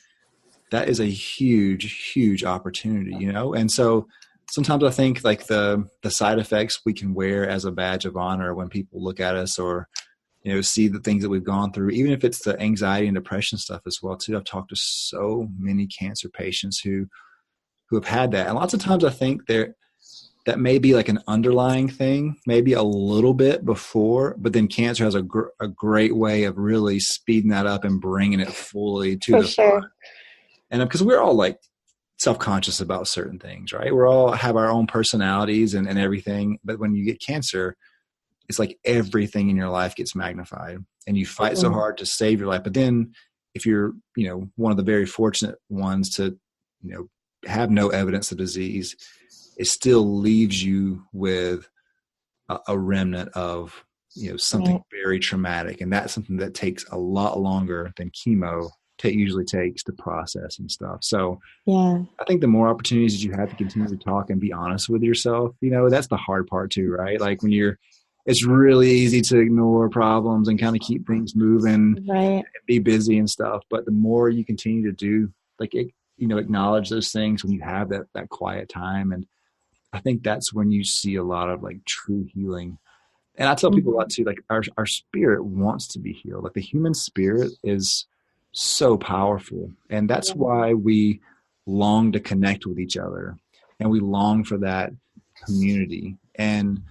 that is a huge, huge opportunity, And so sometimes I think, like, the side effects we can wear as a badge of honor when people look at us, or, see the things that we've gone through, even if it's the anxiety and depression stuff as well too. I've talked to so many cancer patients who have had that. And lots of times I think that may be like an underlying thing, maybe a little bit before, but then cancer has a great way of really speeding that up and bringing it fully to the front. And because we're all like self-conscious about certain things, right? We all have our own personalities and everything. But when you get cancer, it's like everything in your life gets magnified, and you fight so hard to save your life. But then if you're, one of the very fortunate ones to, have no evidence of disease, it still leaves you with a remnant of, something very traumatic. And that's something that takes a lot longer than chemo usually takes to process and stuff. So I think the more opportunities that you have to continue to talk and be honest with yourself, that's the hard part too, right? Like, when it's really easy to ignore problems and kind of keep things moving, and be busy and stuff. But the more you continue to do, like, acknowledge those things when you have that quiet time. And I think that's when you see a lot of, like, true healing. And I tell people a lot too, like, our spirit wants to be healed. Like, the human spirit is so powerful. And that's why we long to connect with each other, and we long for that community. And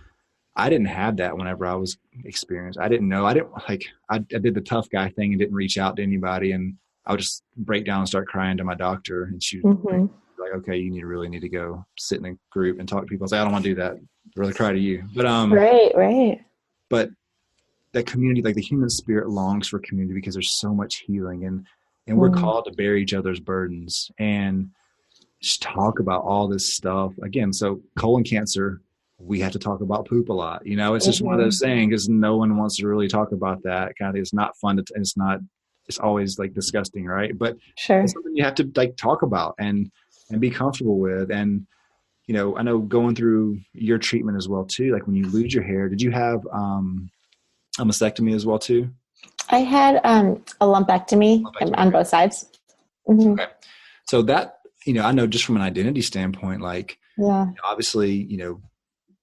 I didn't have that whenever I was experienced. I didn't know. I did the tough guy thing and didn't reach out to anybody. And I would just break down and start crying to my doctor. And she was like, okay, you really need to go sit in a group and talk to people. I was like, I don't want to do that. I really cry to you. But, right. But that community, like, the human spirit longs for community because there's so much healing, and we're called to bear each other's burdens and just talk about all this stuff. Again, so colon cancer, we have to talk about poop a lot. It's just one of those things, because no one wants to really talk about that kind of thing. It's not fun it's not it's always like disgusting, right? But Sure. it's something you have to like talk about and be comfortable with. And, you know, I know going through your treatment as well too, like when you lose your hair, did you have a mastectomy as well too? I had a lumpectomy on both sides. Mm-hmm. Okay. So that, you know, I know just from an identity standpoint, like, obviously, you know,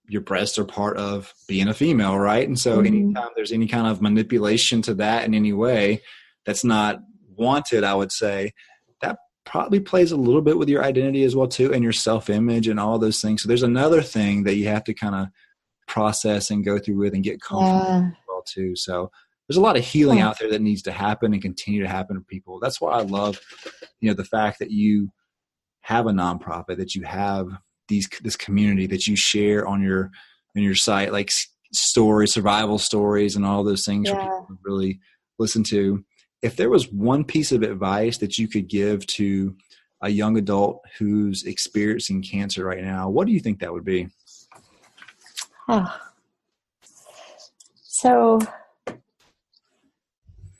your breasts are part of being a female, right? And so anytime there's any kind of manipulation to that in any way that's not wanted, I would say that probably plays a little bit with your identity as well too, and your self-image and all those things. So there's another thing that you have to kind of process and go through with and get comfortable with as well too. So there's a lot of healing out there that needs to happen and continue to happen to people. That's why I love, you know, the fact that you have a nonprofit, that you have this community that you share on your site, like stories, survival stories, and all those things for people to really listen to. If there was one piece of advice that you could give to a young adult who's experiencing cancer right now, what do you think that would be? So,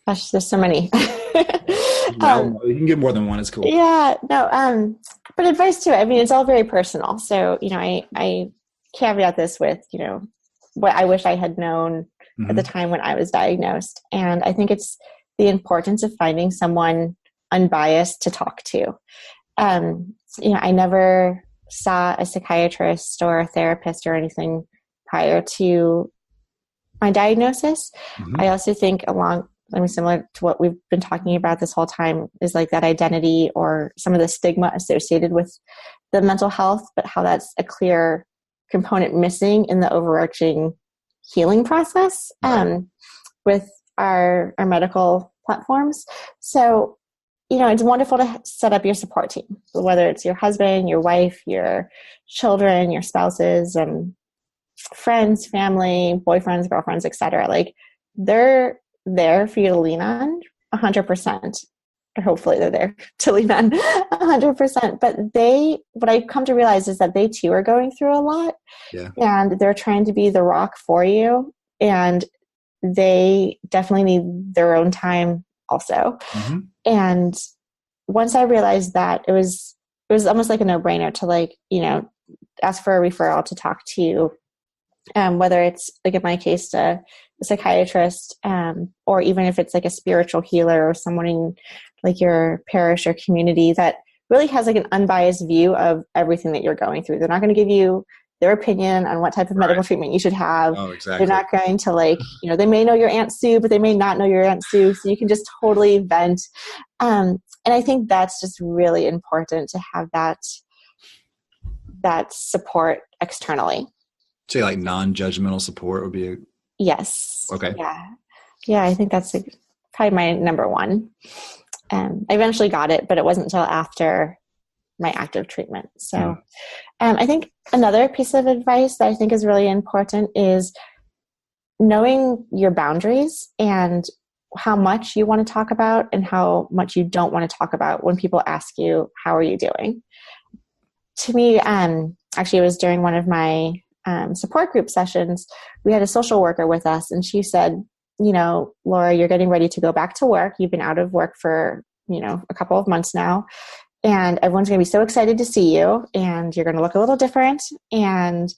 gosh, there's so many. You can get more than one. It's cool. Yeah, no. But advice too. I mean, it's all very personal. So, you know, I caveat this with, you know, what I wish I had known at the time when I was diagnosed. And I think it's the importance of finding someone unbiased to talk to. You know, I never saw a psychiatrist or a therapist or anything prior to my diagnosis. I also think similar to what we've been talking about this whole time is like that identity or some of the stigma associated with the mental health, but how that's a clear component missing in the overarching healing process with our medical platforms. So, you know, it's wonderful to set up your support team, whether it's your husband, your wife, your children, your spouses, friends, family, boyfriends, girlfriends, etc. Like they're there for you to lean on 100%, or hopefully they're there to lean on 100%. But what I come to realize is that they too are going through a lot, and they're trying to be the rock for you, and they definitely need their own time also. And once I realized that, it was almost like a no-brainer to, like, you know, ask for a referral to talk to whether it's, like in my case, a psychiatrist, or even if it's like a spiritual healer or someone in like your parish or community that really has like an unbiased view of everything that you're going through. They're not going to give you their opinion on what type of medical treatment you should have. Oh, exactly. They're not going to, like, you know, they may know your Aunt Sue, but they may not know your Aunt Sue. So you can just totally vent. And I think that's just really important to have that support externally. Say like non-judgmental support would be Yes. Okay. Yeah. I think that's probably my number one. I eventually got it, but it wasn't until after my active treatment. So I think another piece of advice that I think is really important is knowing your boundaries and how much you want to talk about and how much you don't want to talk about when people ask you, how are you doing? To me, actually, it was during one of my support group sessions, we had a social worker with us, and she said, you know, Laura, you're getting ready to go back to work. You've been out of work for, you know, a couple of months now, and everyone's going to be so excited to see you, and you're going to look a little different, and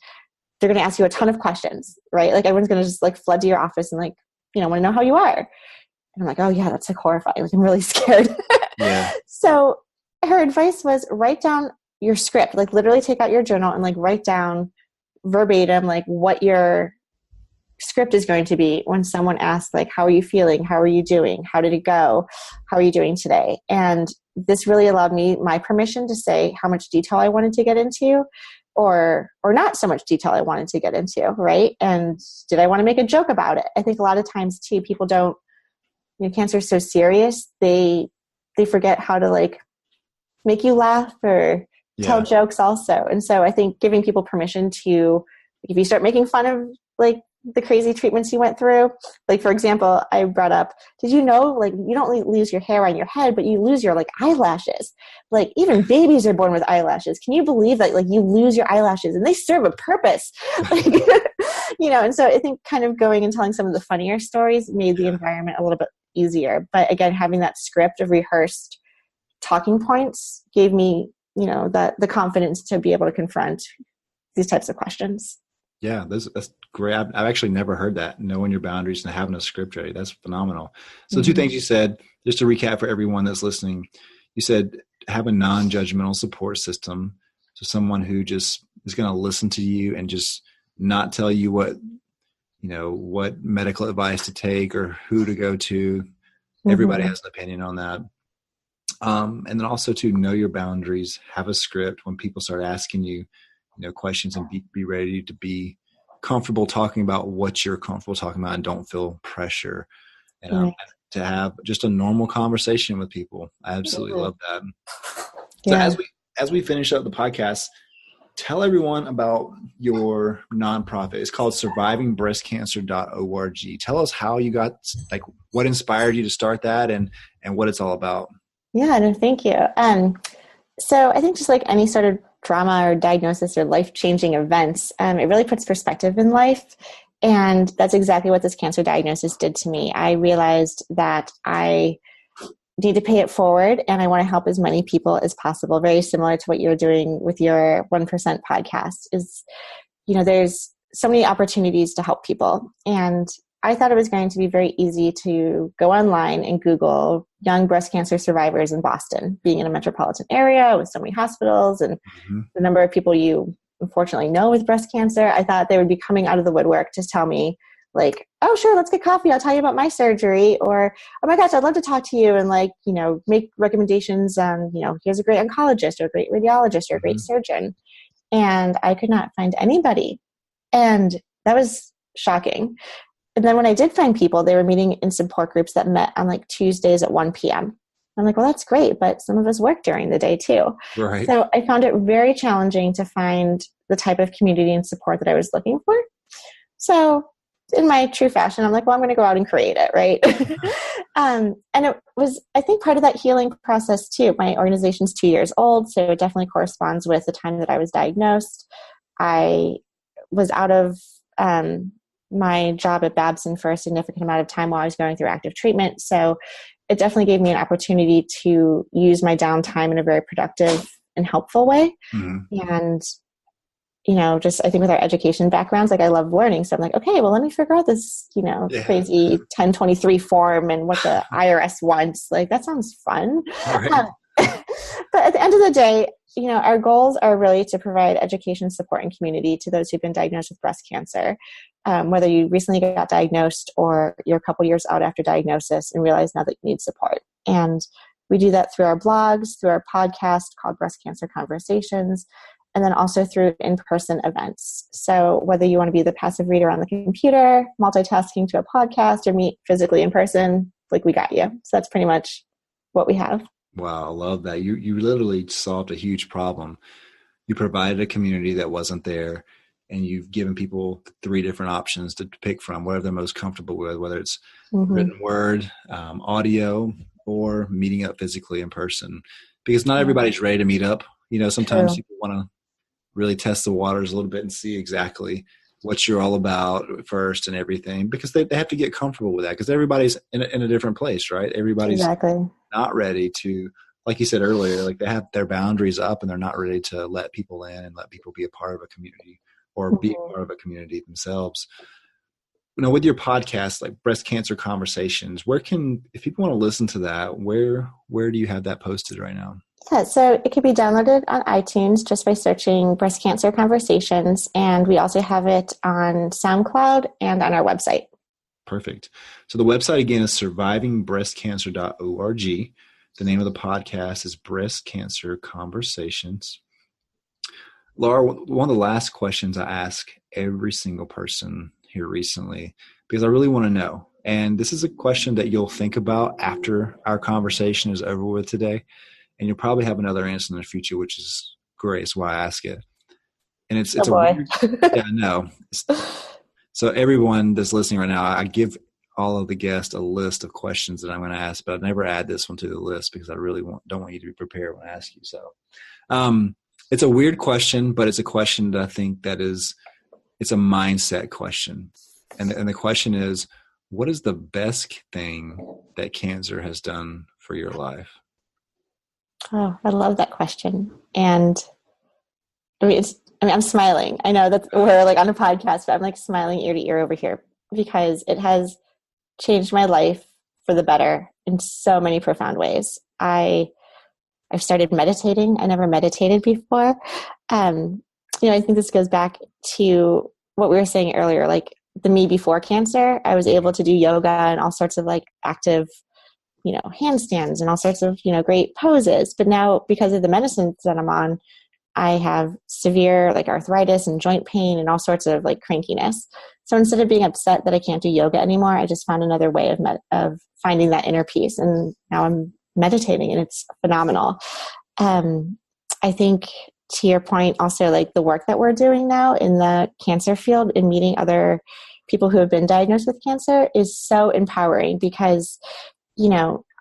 they're going to ask you a ton of questions, right? Like everyone's going to just like flood to your office and, like, you know, want to know how you are. And I'm like, oh yeah, that's like horrifying. Like I'm really scared. So her advice was write down your script, like literally take out your journal and like write down verbatim, like what your script is going to be when someone asks, like, how are you feeling? How are you doing? How did it go? How are you doing today? And this really allowed me my permission to say how much detail I wanted to get into or not so much detail I wanted to get into, right? And did I want to make a joke about it? I think a lot of times too, people don't, you know, cancer is so serious, they forget how to like make you laugh or tell jokes also. And so I think giving people permission to, if you start making fun of like the crazy treatments you went through, like for example, I brought up, did you know, like you don't lose your hair on your head, but you lose your like eyelashes. Like even babies are born with eyelashes. Can you believe that, like, you lose your eyelashes and they serve a purpose? Like, you know, and so I think kind of going and telling some of the funnier stories made the environment a little bit easier. But again, having that script of rehearsed talking points gave me, the confidence to be able to confront these types of questions. Yeah, that's great. I've actually never heard that, knowing your boundaries and having a script ready. That's phenomenal. So two things you said, just to recap for everyone that's listening, you said have a non-judgmental support system. So someone who just is going to listen to you and just not tell you what medical advice to take or who to go to. Everybody has an opinion on that. And then also to know your boundaries, have a script when people start asking you, questions, and be ready to be comfortable talking about what you're comfortable talking about and don't feel pressure. And to have just a normal conversation with people. I absolutely love that. So as we finish up the podcast, tell everyone about your nonprofit. It's called survivingbreastcancerorg. Tell us how you got, what inspired you to start that and what it's all about. Yeah, no, thank you. So I think just like any sort of trauma or diagnosis or life-changing events, it really puts perspective in life. And that's exactly what this cancer diagnosis did to me. I realized that I need to pay it forward and I want to help as many people as possible. Very similar to what you're doing with your 1% podcast is, there's so many opportunities to help people. And I thought it was going to be very easy to go online and Google young breast cancer survivors in Boston, being in a metropolitan area with so many hospitals and the number of people you unfortunately know with breast cancer. I thought they would be coming out of the woodwork to tell me oh, sure, let's get coffee. I'll tell you about my surgery. Or, oh my gosh, I'd love to talk to you and make recommendations on, here's a great oncologist or a great radiologist or a great surgeon. And I could not find anybody. And that was shocking. And then when I did find people, they were meeting in support groups that met on Tuesdays at 1 p.m. I'm like, well, that's great, but some of us work during the day too. Right. So I found it very challenging to find the type of community and support that I was looking for. So in my true fashion, I'm like, well, I'm going to go out and create it, right? And it was, I think, part of that healing process too. My organization's 2 years old, so it definitely corresponds with the time that I was diagnosed. I was out of my job at Babson for a significant amount of time while I was going through active treatment. So it definitely gave me an opportunity to use my downtime in a very productive and helpful way. And just I think with our education backgrounds, I love learning. So I'm like, okay, well, let me figure out this, crazy 1023 form and what the IRS wants. That sounds fun. Right. But at the end of the day, our goals are really to provide education, support, and community to those who've been diagnosed with breast cancer. Whether you recently got diagnosed or you're a couple years out after diagnosis and realize now that you need support. And we do that through our blogs, through our podcast called Breast Cancer Coversations, and then also through in-person events. So whether you want to be the passive reader on the computer, multitasking to a podcast, or meet physically in person, we got you. So that's pretty much what we have. Wow, I love that. You literally solved a huge problem. You provided a community that wasn't there, and you've given people 3 different options to pick from, whatever they're most comfortable with, whether it's written word, audio, or meeting up physically in person. Because not everybody's ready to meet up. Sometimes people want to really test the waters a little bit and see exactly what you're all about first and everything, because they have to get comfortable with that, because everybody's in a different place, right? Everybody's not ready to, like you said earlier, they have their boundaries up and they're not ready to let people in and let people be a part of a community or be a part of a community themselves. With your podcast, Breast Cancer Conversations, if people want to listen to that, where do you have that posted right now? Yeah, so it can be downloaded on iTunes just by searching Breast Cancer Conversations, and we also have it on SoundCloud and on our website. Perfect. So the website, again, is survivingbreastcancer.org. The name of the podcast is Breast Cancer Conversations. Laura, one of the last questions I ask every single person here recently, because I really want to know, and this is a question that you'll think about after our conversation is over with today, and you'll probably have another answer in the future, which is great. That's why I ask it. And it's a weird, yeah, no. So everyone that's listening right now, I give all of the guests a list of questions that I'm going to ask, but I never add this one to the list because I really don't want you to be prepared when I ask you. So it's a weird question, but it's a question that I think it's a mindset question. And the question is, what is the best thing that cancer has done for your life? Oh, I love that question. And I'm smiling. I know that we're like on a podcast, but I'm like smiling ear to ear over here because it has changed my life for the better in so many profound ways. I've started meditating. I never meditated before. I think this goes back to what we were saying earlier, like the me before cancer. I was able to do yoga and all sorts of like active, handstands and all sorts of, great poses. But now because of the medicines that I'm on, I have severe like arthritis and joint pain and all sorts of like crankiness. So instead of being upset that I can't do yoga anymore, I just found another way of finding that inner peace. And now I'm meditating and it's phenomenal. I think to your point also, like the work that we're doing now in the cancer field and meeting other people who have been diagnosed with cancer is so empowering because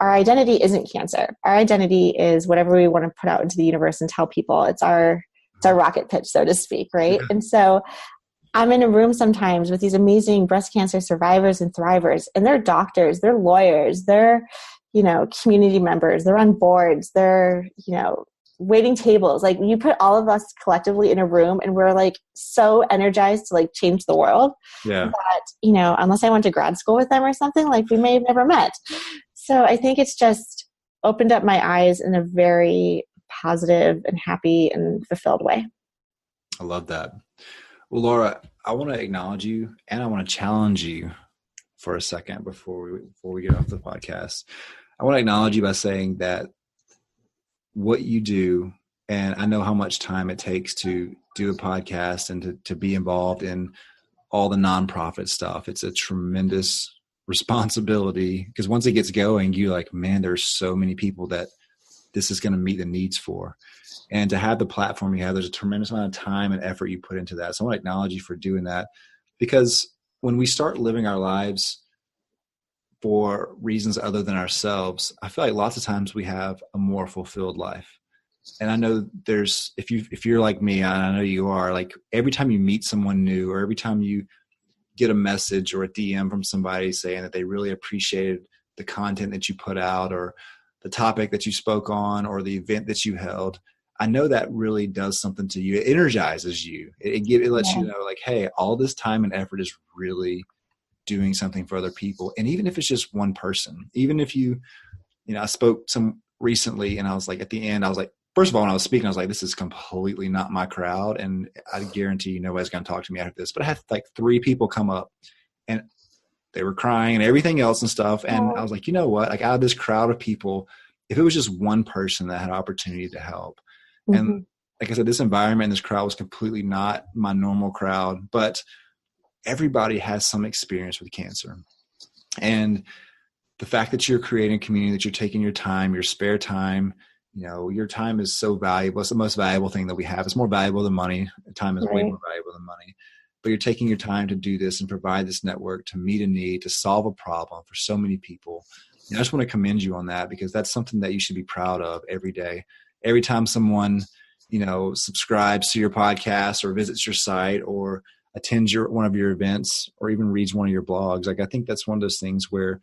our identity isn't cancer. Our identity is whatever we want to put out into the universe and tell people. It's our rocket pitch, so to speak, right? And so I'm in a room sometimes with these amazing breast cancer survivors and thrivers, and they're doctors, they're lawyers, they're, community members, they're on boards, they're, waiting tables. Like you put all of us collectively in a room and we're like so energized to like change the world that, unless I went to grad school with them or something, like we may have never met. So I think it's just opened up my eyes in a very positive and happy and fulfilled way. I love that. Well, Laura, I want to acknowledge you and I want to challenge you for a second before we get off the podcast. I want to acknowledge you by saying that what you do, and I know how much time it takes to do a podcast and to be involved in all the nonprofit stuff. It's a tremendous responsibility because once it gets going, you're like, man, there's so many people that this is going to meet the needs for. And to have the platform you have, there's a tremendous amount of time and effort you put into that. So I want to acknowledge you for doing that because when we start living our lives for reasons other than ourselves, I feel like lots of times we have a more fulfilled life. And I know if you're like me, and I know you are, like every time you meet someone new or every time you get a message or a DM from somebody saying that they really appreciated the content that you put out or the topic that you spoke on or the event that you held, I know that really does something to you. It energizes you. It lets you know like, hey, all this time and effort is really doing something for other people. And even if it's just one person, even if I spoke some recently and I was like, at the end, I was like, first of all, when I was speaking, I was like, this is completely not my crowd. And I guarantee you nobody's going to talk to me after this. But I had like 3 people come up and they were crying and everything else and stuff. And I was like, you know what? Like out of this crowd of people, if it was just one person that had opportunity to help. And like I said, this environment and this crowd was completely not my normal crowd, but everybody has some experience with cancer. And the fact that you're creating a community, that you're taking your time, your spare time, your time is so valuable. It's the most valuable thing that we have. It's more valuable than money. Time is way more valuable than money. But you're taking your time to do this and provide this network to meet a need, to solve a problem for so many people. And I just want to commend you on that because that's something that you should be proud of every day. Every time someone, subscribes to your podcast or visits your site or attends one of your events or even reads one of your blogs. Like, I think that's one of those things where,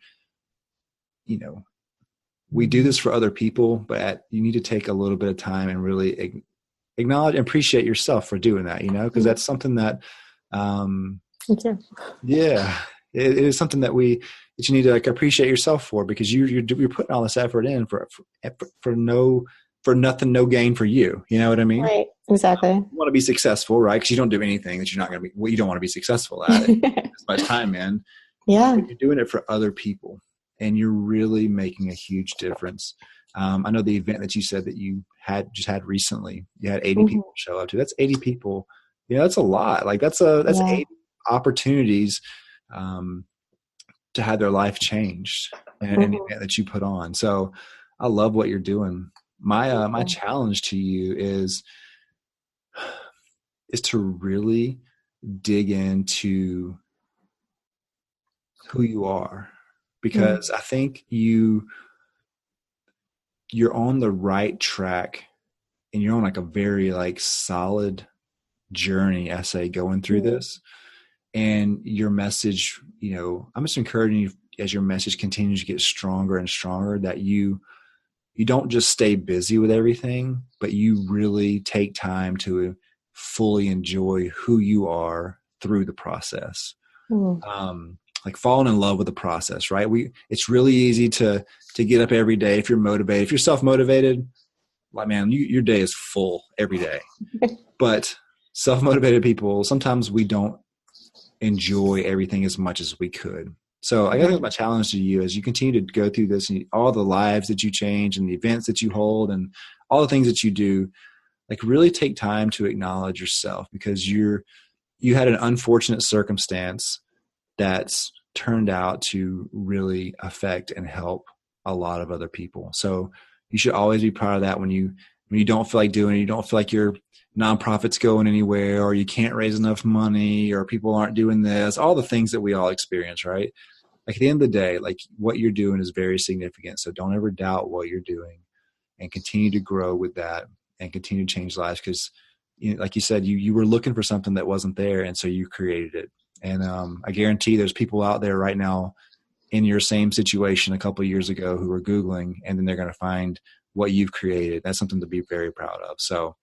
we do this for other people, but you need to take a little bit of time and really acknowledge and appreciate yourself for doing that, because that's something that, yeah, it is something that you need to like appreciate yourself for, because you're putting all this effort in for nothing, no gain for you. You know what I mean? Right. Exactly. You want to be successful, right? Because you don't do anything that you're not going to be, you don't want to be successful at it. As much time in. Yeah. But you're doing it for other people and you're really making a huge difference. I know the event that you said that you just had recently, you had 80 people show up to. That's 80 people. That's a lot. Like that's 80 opportunities to have their life changed in an event that you put on. So I love what you're doing. My challenge to you is to really dig into who you are, because I think you're on the right track and you're on like a very like solid journey, I say, going through this. and your message, I'm just encouraging you as your message continues to get stronger and stronger, that you don't just stay busy with everything, but you really take time to fully enjoy who you are through the process. Like falling in love with the process, right? It's really easy to get up every day if you're motivated. If you're self-motivated, like, man, your day is full every day. But self-motivated people, sometimes we don't enjoy everything as much as we could. So I guess my challenge to you as you continue to go through this, and all the lives that you change and the events that you hold and all the things that you do, like really take time to acknowledge yourself, because you had an unfortunate circumstance that's turned out to really affect and help a lot of other people. So you should always be proud of that when you don't feel like doing it, you don't feel like your nonprofit's going anywhere, or you can't raise enough money, or people aren't doing this, all the things that we all experience, right? Like at the end of the day, like what you're doing is very significant. So don't ever doubt what you're doing, and continue to grow with that and continue to change lives. Because like you said, you were looking for something that wasn't there, and so you created it. And I guarantee there's people out there right now in your same situation a couple of years ago who are Googling, and then they're going to find what you've created. That's something to be very proud of. So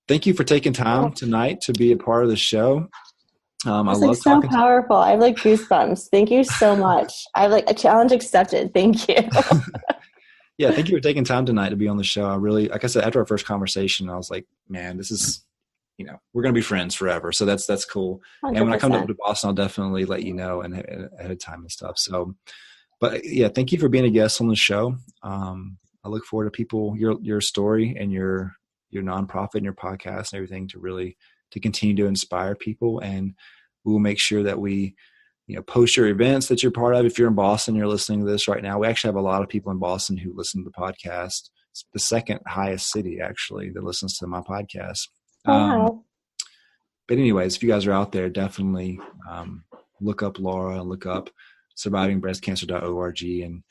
thank you for taking time tonight to be a part of the show. I love so powerful. I have like goosebumps. Thank you so much. I have like a challenge accepted. Thank you. Yeah. Thank you for taking time tonight to be on the show. I really, like I said, after our first conversation, I was like, man, this is, we're going to be friends forever. So that's cool. 100%. And when I come up to Boston, I'll definitely let you know and ahead of time and stuff. So, but yeah, thank you for being a guest on the show. I look forward to people, your story and your nonprofit and your podcast and everything to continue to inspire people. And we will make sure that we, post your events that you're part of. If you're in Boston, you're listening to this right now. We actually have a lot of people in Boston who listen to the podcast. It's the second highest city actually that listens to my podcast. Wow. But anyways, if you guys are out there, definitely look up Laura and look up survivingbreastcancerorg and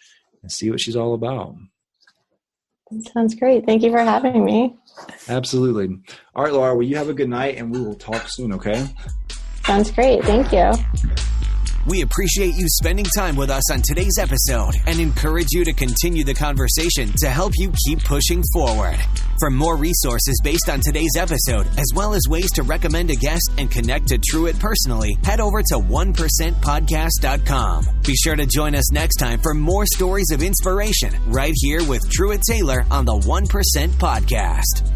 see what she's all about. That sounds great. Thank you for having me. Absolutely. All right, Laura, well, you have a good night, and we will talk soon, okay? Sounds great. Thank you. We appreciate you spending time with us on today's episode and encourage you to continue the conversation to help you keep pushing forward. For more resources based on today's episode, as well as ways to recommend a guest and connect to Truett personally, head over to 1%podcast.com. Be sure to join us next time for more stories of inspiration right here with Truett Taylor on the 1% Podcast.